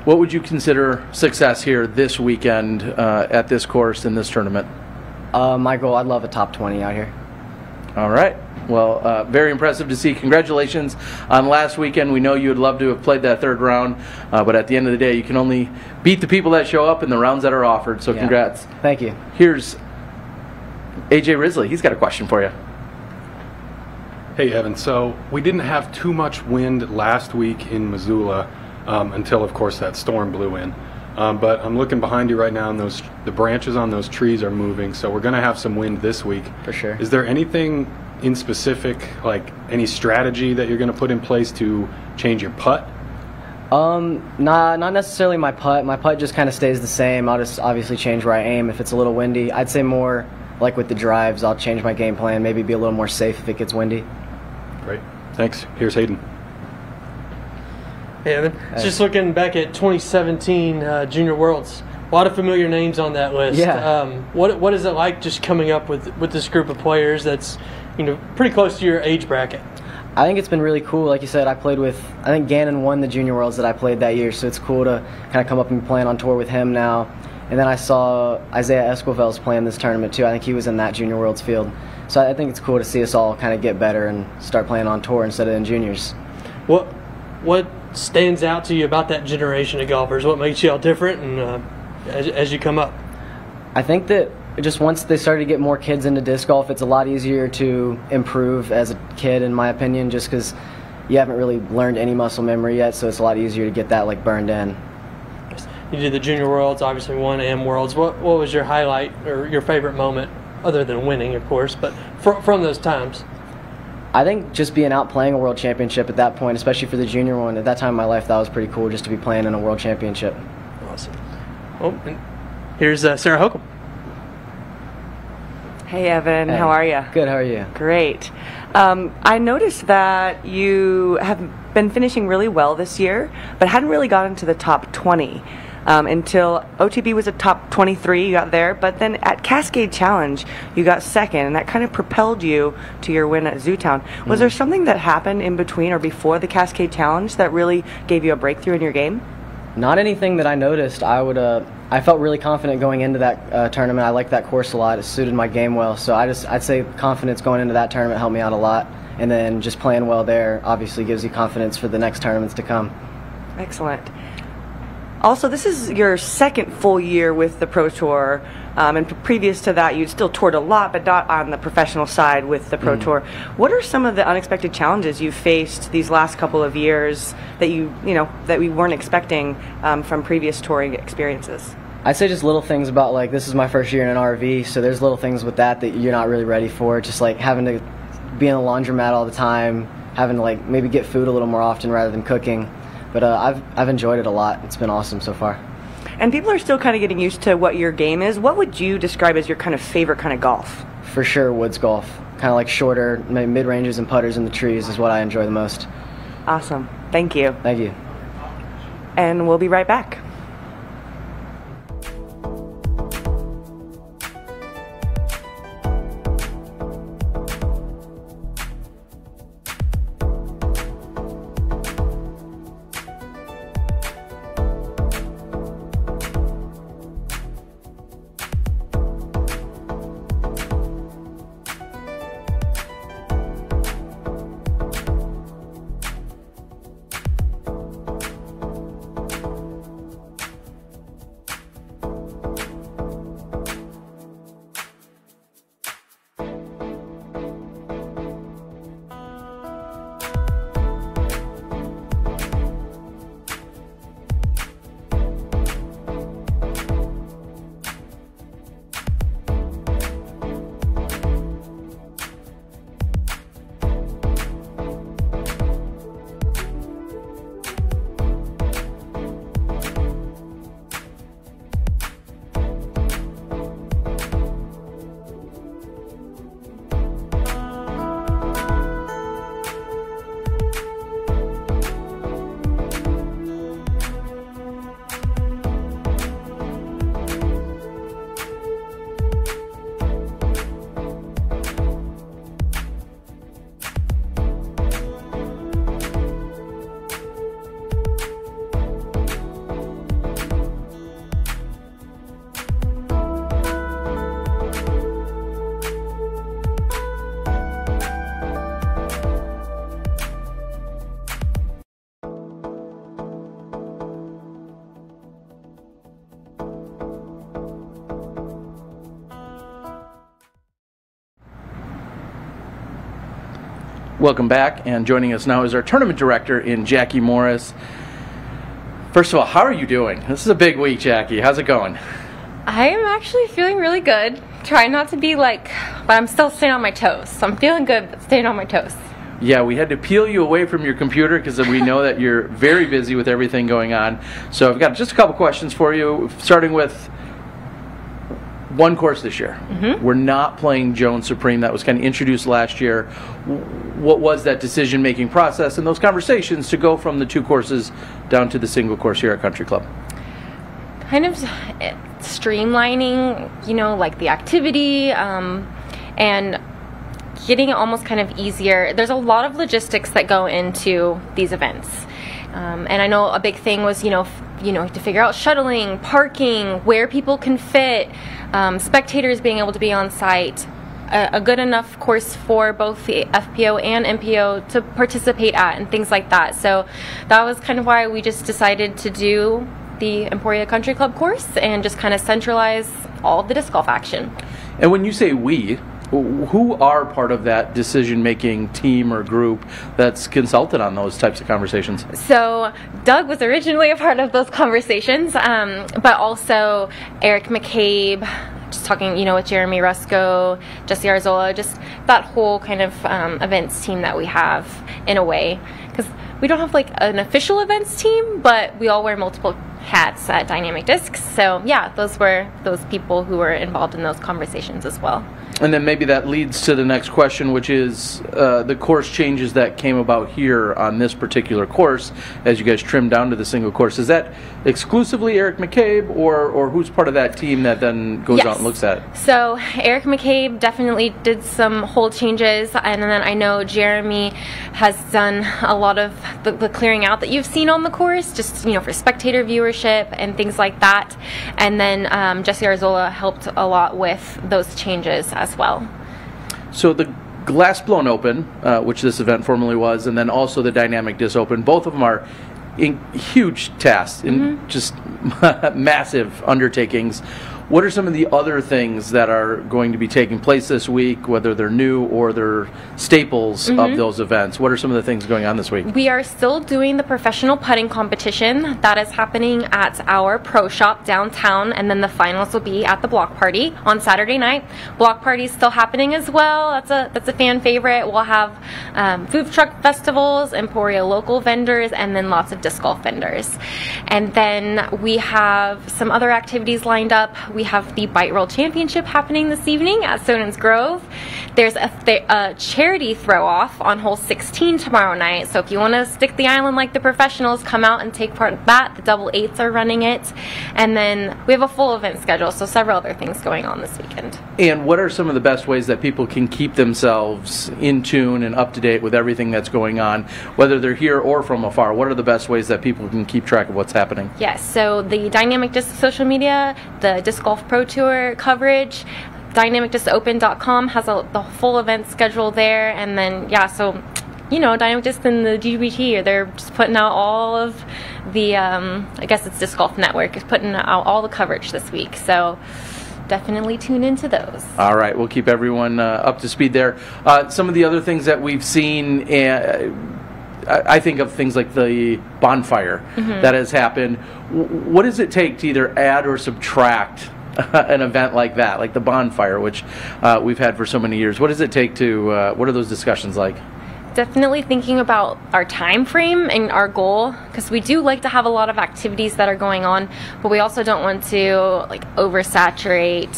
What would you consider success here this weekend at this course in this tournament? My goal, I'd love a top 20 out here. All right. Well, very impressive to see. Congratulations on last weekend. We know you would love to have played that 3rd round, but at the end of the day, you can only beat the people that show up in the rounds that are offered. So congrats. Thank you. Here's AJ Risley. He's got a question for you. Hey, Evan. So we didn't have too much wind last week in Missoula until, of course, that storm blew in. But I'm looking behind you right now, and the branches on those trees are moving, so we're going to have some wind this week. For sure. Is there anything in specific, like any strategy that you're going to put in place to change your putt? Not necessarily my putt. My putt just kind of stays the same. I'll just obviously change where I aim if it's a little windy. I'd say more like with the drives, I'll change my game plan, maybe be a little more safe if it gets windy. Great. Thanks. Here's Hayden. Hey, Evan. Just looking back at 2017 Junior Worlds, a lot of familiar names on that list. Yeah. What is it like just coming up with this group of players that's pretty close to your age bracket? I think it's been really cool. Like you said, I played with, I think Gannon won the Junior Worlds that I played that year, so it's cool to kind of come up and be playing on tour with him now. And then I saw Isaiah Esquivel's playing this tournament too. I think he was in that Junior Worlds field. So I think it's cool to see us all kind of get better and start playing on tour instead of in juniors. What stands out to you about that generation of golfers? What makes you all different and as you come up? I think that just once they started to get more kids into disc golf, it's a lot easier to improve as a kid, in my opinion, just because you haven't really learned any muscle memory yet, so it's a lot easier to get that burned in. You did the Junior Worlds, obviously won AM Worlds. What was your highlight or your favorite moment, other than winning, of course, but from those times? I think just being out playing a world championship at that point, especially for the junior one, at that time in my life, that was pretty cool just to be playing in a world championship. Awesome. Oh, and here's Sarah Hokum. Hey, Evan. Hey. How are you? Good. How are you? Great. I noticed that you have been finishing really well this year, but hadn't really gotten to the top 20 until OTB was a top 23. You got there, but then at Cascade Challenge, you got second, and that kind of propelled you to your win at Zootown. Was there something that happened in between or before the Cascade Challenge that really gave you a breakthrough in your game? Not anything that I noticed. I felt really confident going into that tournament. I liked that course a lot. It suited my game well. So I'd say confidence going into that tournament helped me out a lot. And then just playing well there obviously gives you confidence for the next tournaments to come. Excellent. Also, this is your second full year with the Pro Tour. And previous to that, you'd still toured a lot, but not on the professional side with the Pro Tour. What are some of the unexpected challenges you've faced these last couple of years that that we weren't expecting from previous touring experiences? I'd say just little things about this is my first year in an RV, so there's little things with that you're not really ready for. Just having to be in a laundromat all the time, having to maybe get food a little more often rather than cooking. But I've enjoyed it a lot. It's been awesome so far. And people are still kind of getting used to what your game is. What would you describe as your kind of favorite kind of golf? For sure, woods golf. Kind of shorter, mid-ranges and putters in the trees is what I enjoy the most. Awesome. Thank you. Thank you. And we'll be right back. Welcome back, and joining us now is our tournament director in Jackie Morris. First of all, how are you doing? This is a big week, Jackie. How's it going? I am actually feeling really good. Trying not to be but I'm still staying on my toes. So I'm feeling good, but staying on my toes. Yeah, we had to peel you away from your computer because we know that you're very busy with everything going on. So I've got just a couple questions for you, starting with, one course this year. We're not playing Jones Supreme. That was kind of introduced last year. What was that decision-making process and those conversations to go from the 2 courses down to the single course here at Country Club? Kind of streamlining, like the activity, and getting it almost kind of easier. There's a lot of logistics that go into these events. And I know a big thing was, to figure out shuttling, parking, where people can fit, spectators being able to be on site, a good enough course for both the FPO and MPO to participate at, and things like that. So that was kind of why we just decided to do the Emporia Country Club course and just kind of centralize all of the disc golf action. And when you say we, who are part of that decision-making team or group that's consulted on those types of conversations? So Doug was originally a part of those conversations, but also Eric McCabe, just talking, with Jeremy Rusko, Jesse Arzola, just that whole kind of events team that we have in a way. Because we don't have like an official events team, but we all wear multiple hats at Dynamic Discs. So yeah, those were those people who were involved in those conversations as well. And then maybe that leads to the next question, which is the course changes that came about here on this particular course as you guys trimmed down to the single course. Is that exclusively Eric McCabe, or who's part of that team that then goes out and looks at it? So Eric McCabe definitely did some hole changes, and then I know Jeremy has done a lot of the clearing out that you've seen on the course, just for spectator viewership and things like that. And then Jesse Arzola helped a lot with those changes as well. So the Glass Blown Open, which this event formerly was, and then also the Dynamic Disc Open, both of them are huge tasks and just massive undertakings. What are some of the other things that are going to be taking place this week, whether they're new or they're staples of those events? What are some of the things going on this week? We are still doing the professional putting competition. That is happening at our pro shop downtown, and then the finals will be at the block party on Saturday night. Block party is still happening as well. That's a fan favorite. We'll have food truck festivals, Emporia local vendors, and then lots of disc golf vendors. And then we have some other activities lined up. We have the Bite Roll Championship happening this evening at Stonens Grove. There's a charity throw-off on hole 16 tomorrow night, so if you want to stick the island like the professionals, come out and take part in that. The double eights are running it. And then we have a full event schedule, so several other things going on this weekend. And what are some of the best ways that people can keep themselves in tune and up to date with everything that's going on, whether they're here or from afar? What are the best ways that people can keep track of what's happening? Yes, so the Dynamic Disc social media, the Disc Golf Pro Tour coverage, DynamicDiscOpen.com has the full event schedule there, and then so Dynamic Disc and the GBT, they're just putting out all of the I guess it's Disc Golf Network is putting out all the coverage this week, so definitely tune into those. All right, we'll keep everyone up to speed there. Some of the other things that we've seen, I think of things like the bonfire that has happened. What does it take to either add or subtract an event like that, like the bonfire, which we've had for so many years? What does it take to, what are those discussions like? Definitely thinking about our time frame and our goal, because we do like to have a lot of activities that are going on, but we also don't want to oversaturate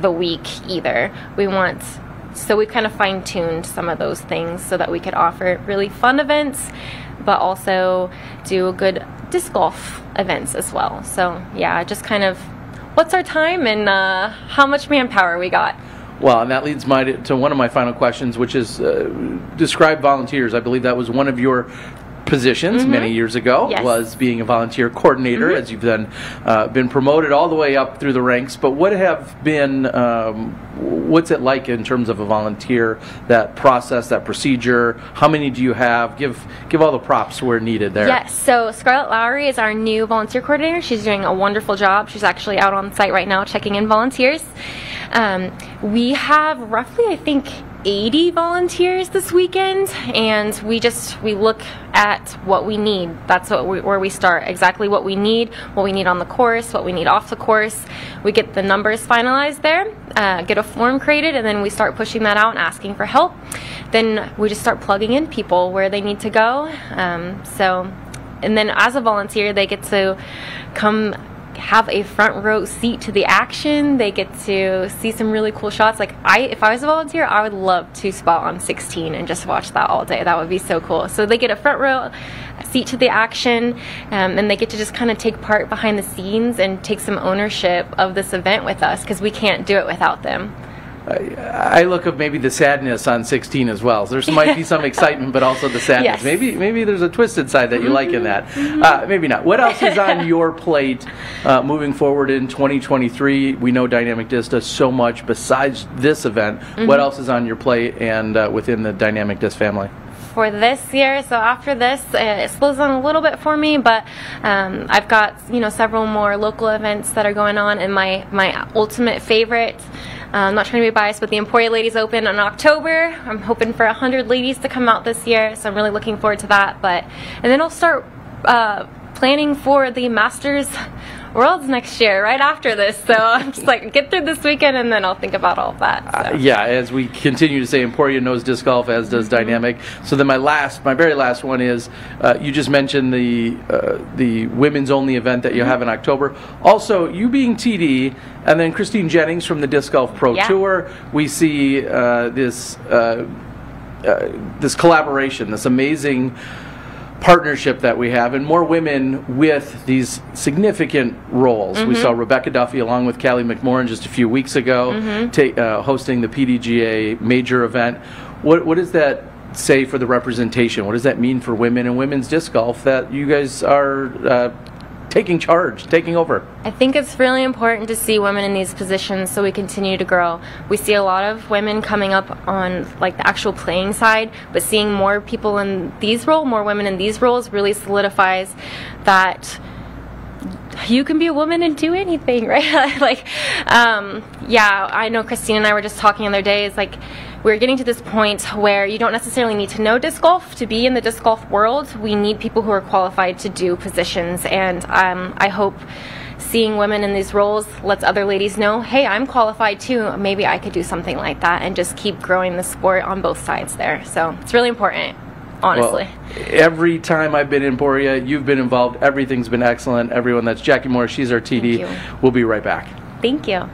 the week either. So we've kind of fine-tuned some of those things so that we could offer really fun events, but also do good disc golf events as well. So yeah, just kind of what's our time and how much manpower we got. Well, and that leads to one of my final questions, which is describe volunteers. I believe that was one of your positions many years ago, was being a volunteer coordinator, as you've then been promoted all the way up through the ranks. But what have been, what's it like in terms of a volunteer, that process, that procedure? How many do you have? Give all the props where needed there. Yes, so Scarlett Lowry is our new volunteer coordinator. She's doing a wonderful job. She's actually out on site right now checking in volunteers. We have roughly, I think, 80 volunteers this weekend, and we look at what we need. That's where we start, exactly what we need on the course, what we need off the course. We get the numbers finalized there, get a form created, and then we start pushing that out and asking for help. Then we just start plugging in people where they need to go. And then as a volunteer, they get to come have a front row seat to the action. They get to see some really cool shots. Like if I was a volunteer, I would love to spot on 16 and just watch that all day. That would be so cool. So they get a front row seat to the action, and they get to just kind of take part behind the scenes and take some ownership of this event with us, because we can't do it without them. I look at maybe the sadness on 16 as well. So there might be some excitement, but also the sadness. Yes. Maybe there's a twisted side that you like in that. Maybe not. What else is on your plate moving forward in 2023? We know Dynamic Disc does so much besides this event. What else is on your plate and within the Dynamic Disc family? For this year, so after this, it slows down a little bit for me, but I've got several more local events that are going on, and my ultimate favorite, I'm not trying to be biased, but the Emporia Ladies Open in October. I'm hoping for 100 ladies to come out this year, so I'm really looking forward to that. And then I'll start planning for the Masters Worlds next year, right after this. So I'm just like, get through this weekend, and then I'll think about all of that. So. Yeah, as we continue to say, Emporia knows disc golf, as does Dynamic. So then my very last one is, you just mentioned the women's only event that you have in October. Also, you being TD, and then Christine Jennings from the Disc Golf Pro Tour. We see this collaboration, this amazing partnership that we have, and more women with these significant roles. We saw Rebecca Duffy along with Callie McMorran just a few weeks ago hosting the PDGA major event. What does that say for the representation? What does that mean for women and women's disc golf that you guys are taking charge, taking over? I think it's really important to see women in these positions so we continue to grow. We see a lot of women coming up on like the actual playing side, but seeing more people in these roles, more women in these roles, really solidifies that you can be a woman and do anything, right? Yeah, I know Christine and I were just talking the other day, it's like we're getting to this point where you don't necessarily need to know disc golf to be in the disc golf world. We need people who are qualified to do positions, and I hope seeing women in these roles lets other ladies know, hey, I'm qualified too, maybe I could do something like that, and just keep growing the sport on both sides there. So it's really important, honestly. Well, every time I've been in Emporia, you've been involved. Everything's been excellent. Everyone, that's Jackie Moore. She's our TD. We'll be right back. Thank you.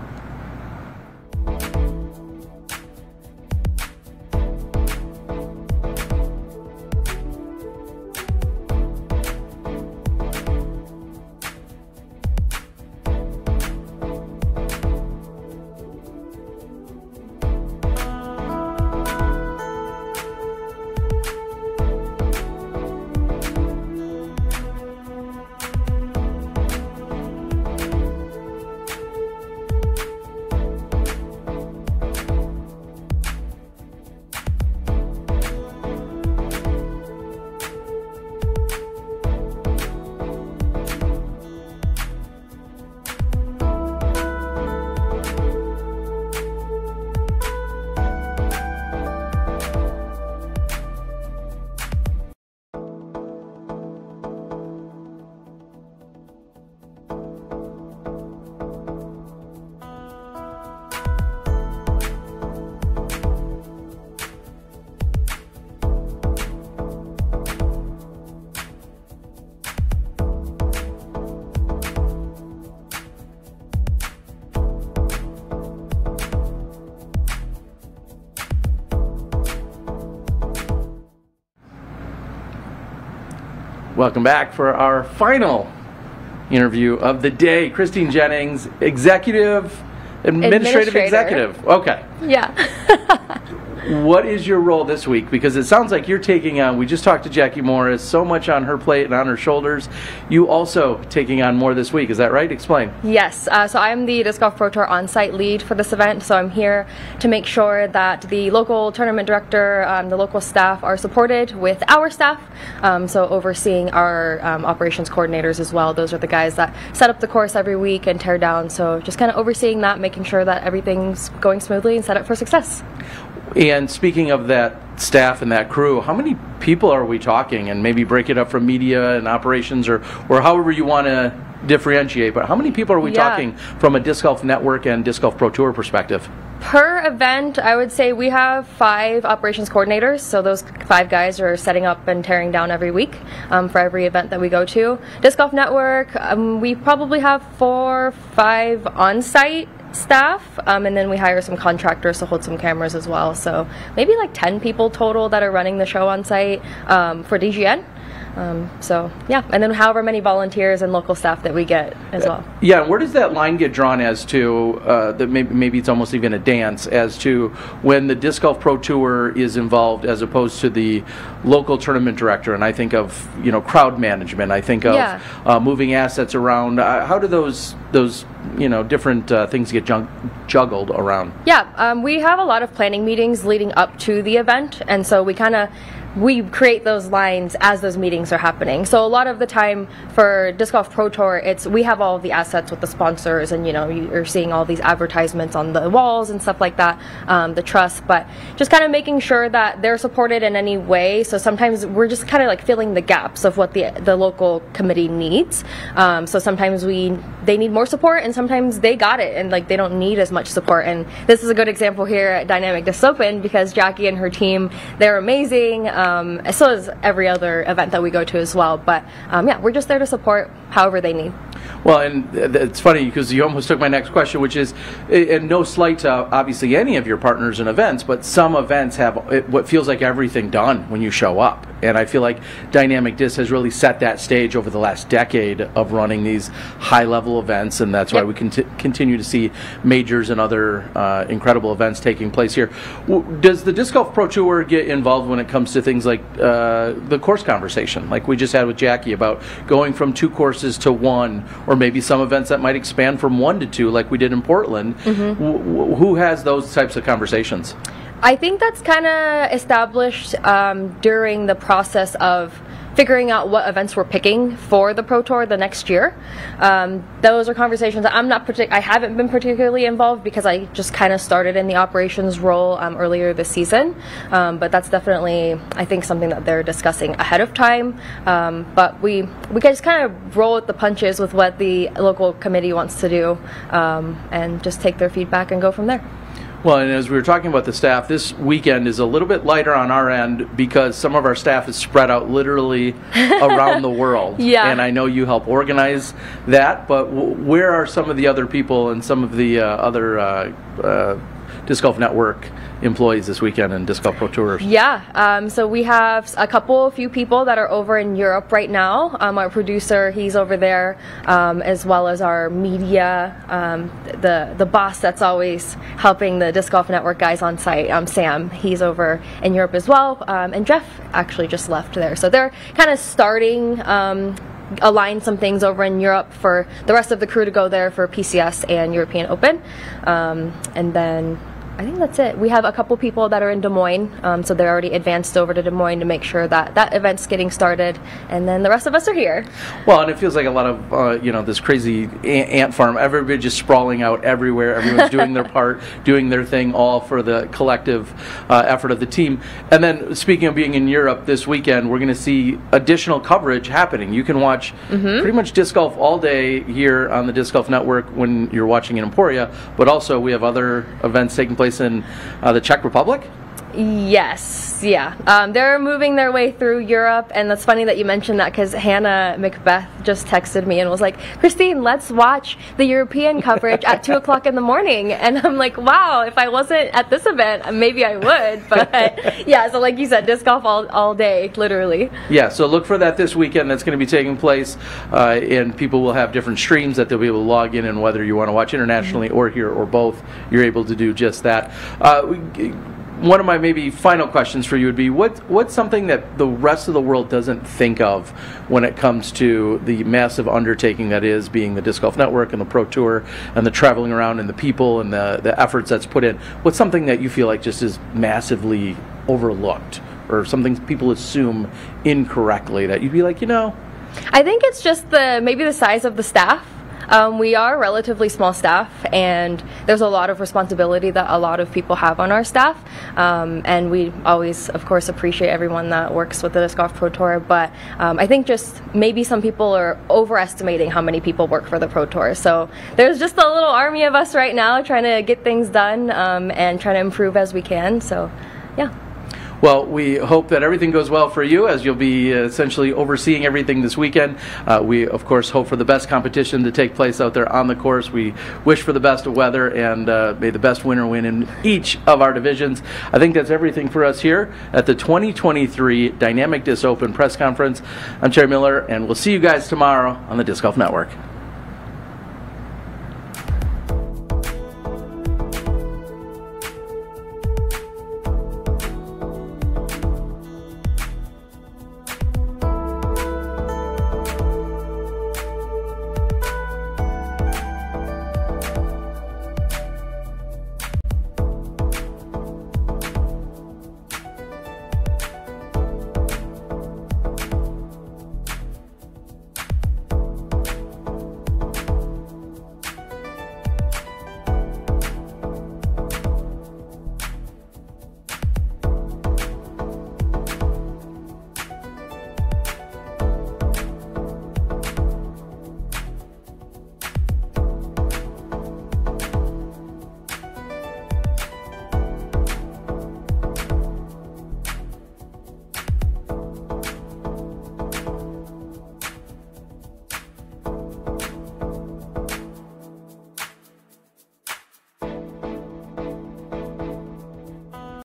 Welcome back for our final interview of the day. Christine Jennings, administrative executive. Okay. Yeah. What is your role this week? Because it sounds like you're taking on, we just talked to Jackie Morris, so much on her plate and on her shoulders. You also taking on more this week, is that right? Explain. Yes, so I'm the Disc Golf Pro Tour on-site lead for this event, so I'm here to make sure that the local tournament director, the local staff are supported with our staff, so overseeing our operations coordinators as well. Those are the guys that set up the course every week and tear down, so just kind of overseeing that, making sure that everything's going smoothly and set up for success. And speaking of that staff and that crew, how many people are we talking? And maybe break it up from media and operations, or however you want to differentiate, but how many people are we talking from a Disc Golf Network and Disc Golf Pro Tour perspective? Per event, I would say we have 5 operations coordinators, so those 5 guys are setting up and tearing down every week for every event that we go to. Disc Golf Network, we probably have 4 or 5 on-site staff, and then we hire some contractors to hold some cameras as well, so maybe like 10 people total that are running the show on site for DGN. So yeah, and then however many volunteers and local staff that we get as well. Yeah, where does that line get drawn as to that maybe it's almost even a dance as to when the Disc Golf Pro Tour is involved as opposed to the local tournament director? And I think of crowd management. I think of moving assets around. How do those different things get juggled around? Yeah, we have a lot of planning meetings leading up to the event, and so we create those lines as those meetings are happening. So a lot of the time for Disc Golf Pro Tour, we have all of the assets with the sponsors, and you're seeing all these advertisements on the walls and stuff like that, the trust, but just kind of making sure that they're supported in any way. So sometimes we're just kind of like filling the gaps of what the local committee needs. So sometimes they need more support, and sometimes they got it and like they don't need as much support. And this is a good example here at Dynamic Disc Open, because Jackie and her team, they're amazing. So is every other event that we go to as well. But yeah, we're just there to support however they need. Well, and it's funny because you almost took my next question, which is, and no slight to obviously any of your partners and events, but some events have what feels like everything done when you show up. And I feel like Dynamic Disc has really set that stage over the last decade of running these high-level events, and that's why we continue to see majors and other incredible events taking place here. Does the Disc Golf Pro Tour get involved when it comes to things like the course conversation, like we just had with Jackie about going from 2 courses to 1, or maybe some events that might expand from 1 to 2, like we did in Portland? Who has those types of conversations? I think that's kind of established during the process of figuring out what events we're picking for the Pro Tour the next year. Those are conversations that I haven't been particularly involved because I just kind of started in the operations role earlier this season. But that's definitely, I think, something that they're discussing ahead of time. But we just kind of roll with the punches with what the local committee wants to do, and just take their feedback and go from there. Well, and as we were talking about the staff, this weekend is a little bit lighter on our end because some of our staff is spread out literally around the world. And I know you help organize that, but where are some of the other people and some of the other Disc Golf Network employees this weekend and Disc Golf Pro Tours? So we have a few people that are over in Europe right now. Our producer, he's over there, as well as our media, the boss that's always helping the Disc Golf Network guys on site, Sam, he's over in Europe as well, and Jeff actually just left there. So they're kind of starting align some things over in Europe for the rest of the crew to go there for PCS and European Open, and then I think that's it. We have a couple people that are in Des Moines, so they're already advanced over to Des Moines to make sure that that event's getting started, and then the rest of us are here. Well, and it feels like a lot of, this crazy ant farm. Everybody just sprawling out everywhere. Everyone's doing their part, doing their thing, all for the collective effort of the team. And then, speaking of being in Europe this weekend, we're going to see additional coverage happening. You can watch pretty much disc golf all day here on the Disc Golf Network when you're watching in Emporia, but also we have other events taking place in the Czech Republic? Yes, yeah. They're moving their way through Europe, and that's funny that you mentioned that because Hannah Macbeth just texted me and was like, Christine, let's watch the European coverage at 2 o'clock in the morning. And I'm like, wow, if I wasn't at this event, maybe I would. But yeah, so like you said, disc golf all day, literally. Yeah, so look for that this weekend. That's going to be taking place, and people will have different streams that they'll be able to log in, and whether you want to watch internationally or here or both, you're able to do just that. One of my maybe final questions for you would be, what's something that the rest of the world doesn't think of when it comes to the massive undertaking that is being the Disc Golf Network and the Pro Tour and the traveling around and the people and the efforts that's put in? What's something that you feel like just is massively overlooked, or something people assume incorrectly that you'd be like, I think it's just maybe the size of the staff. We are a relatively small staff, and there's a lot of responsibility that a lot of people have on our staff. And we always, of course, appreciate everyone that works with the Disc Golf Pro Tour. But I think just maybe some people are overestimating how many people work for the Pro Tour. So there's just a little army of us right now trying to get things done and trying to improve as we can. So, yeah. Well, we hope that everything goes well for you as you'll be essentially overseeing everything this weekend. We, of course, hope for the best competition to take place out there on the course. We wish for the best of weather, and may the best winner win in each of our divisions. I think that's everything for us here at the 2023 Dynamic Disc Open Press Conference. I'm Terry Miller, and we'll see you guys tomorrow on the Disc Golf Network.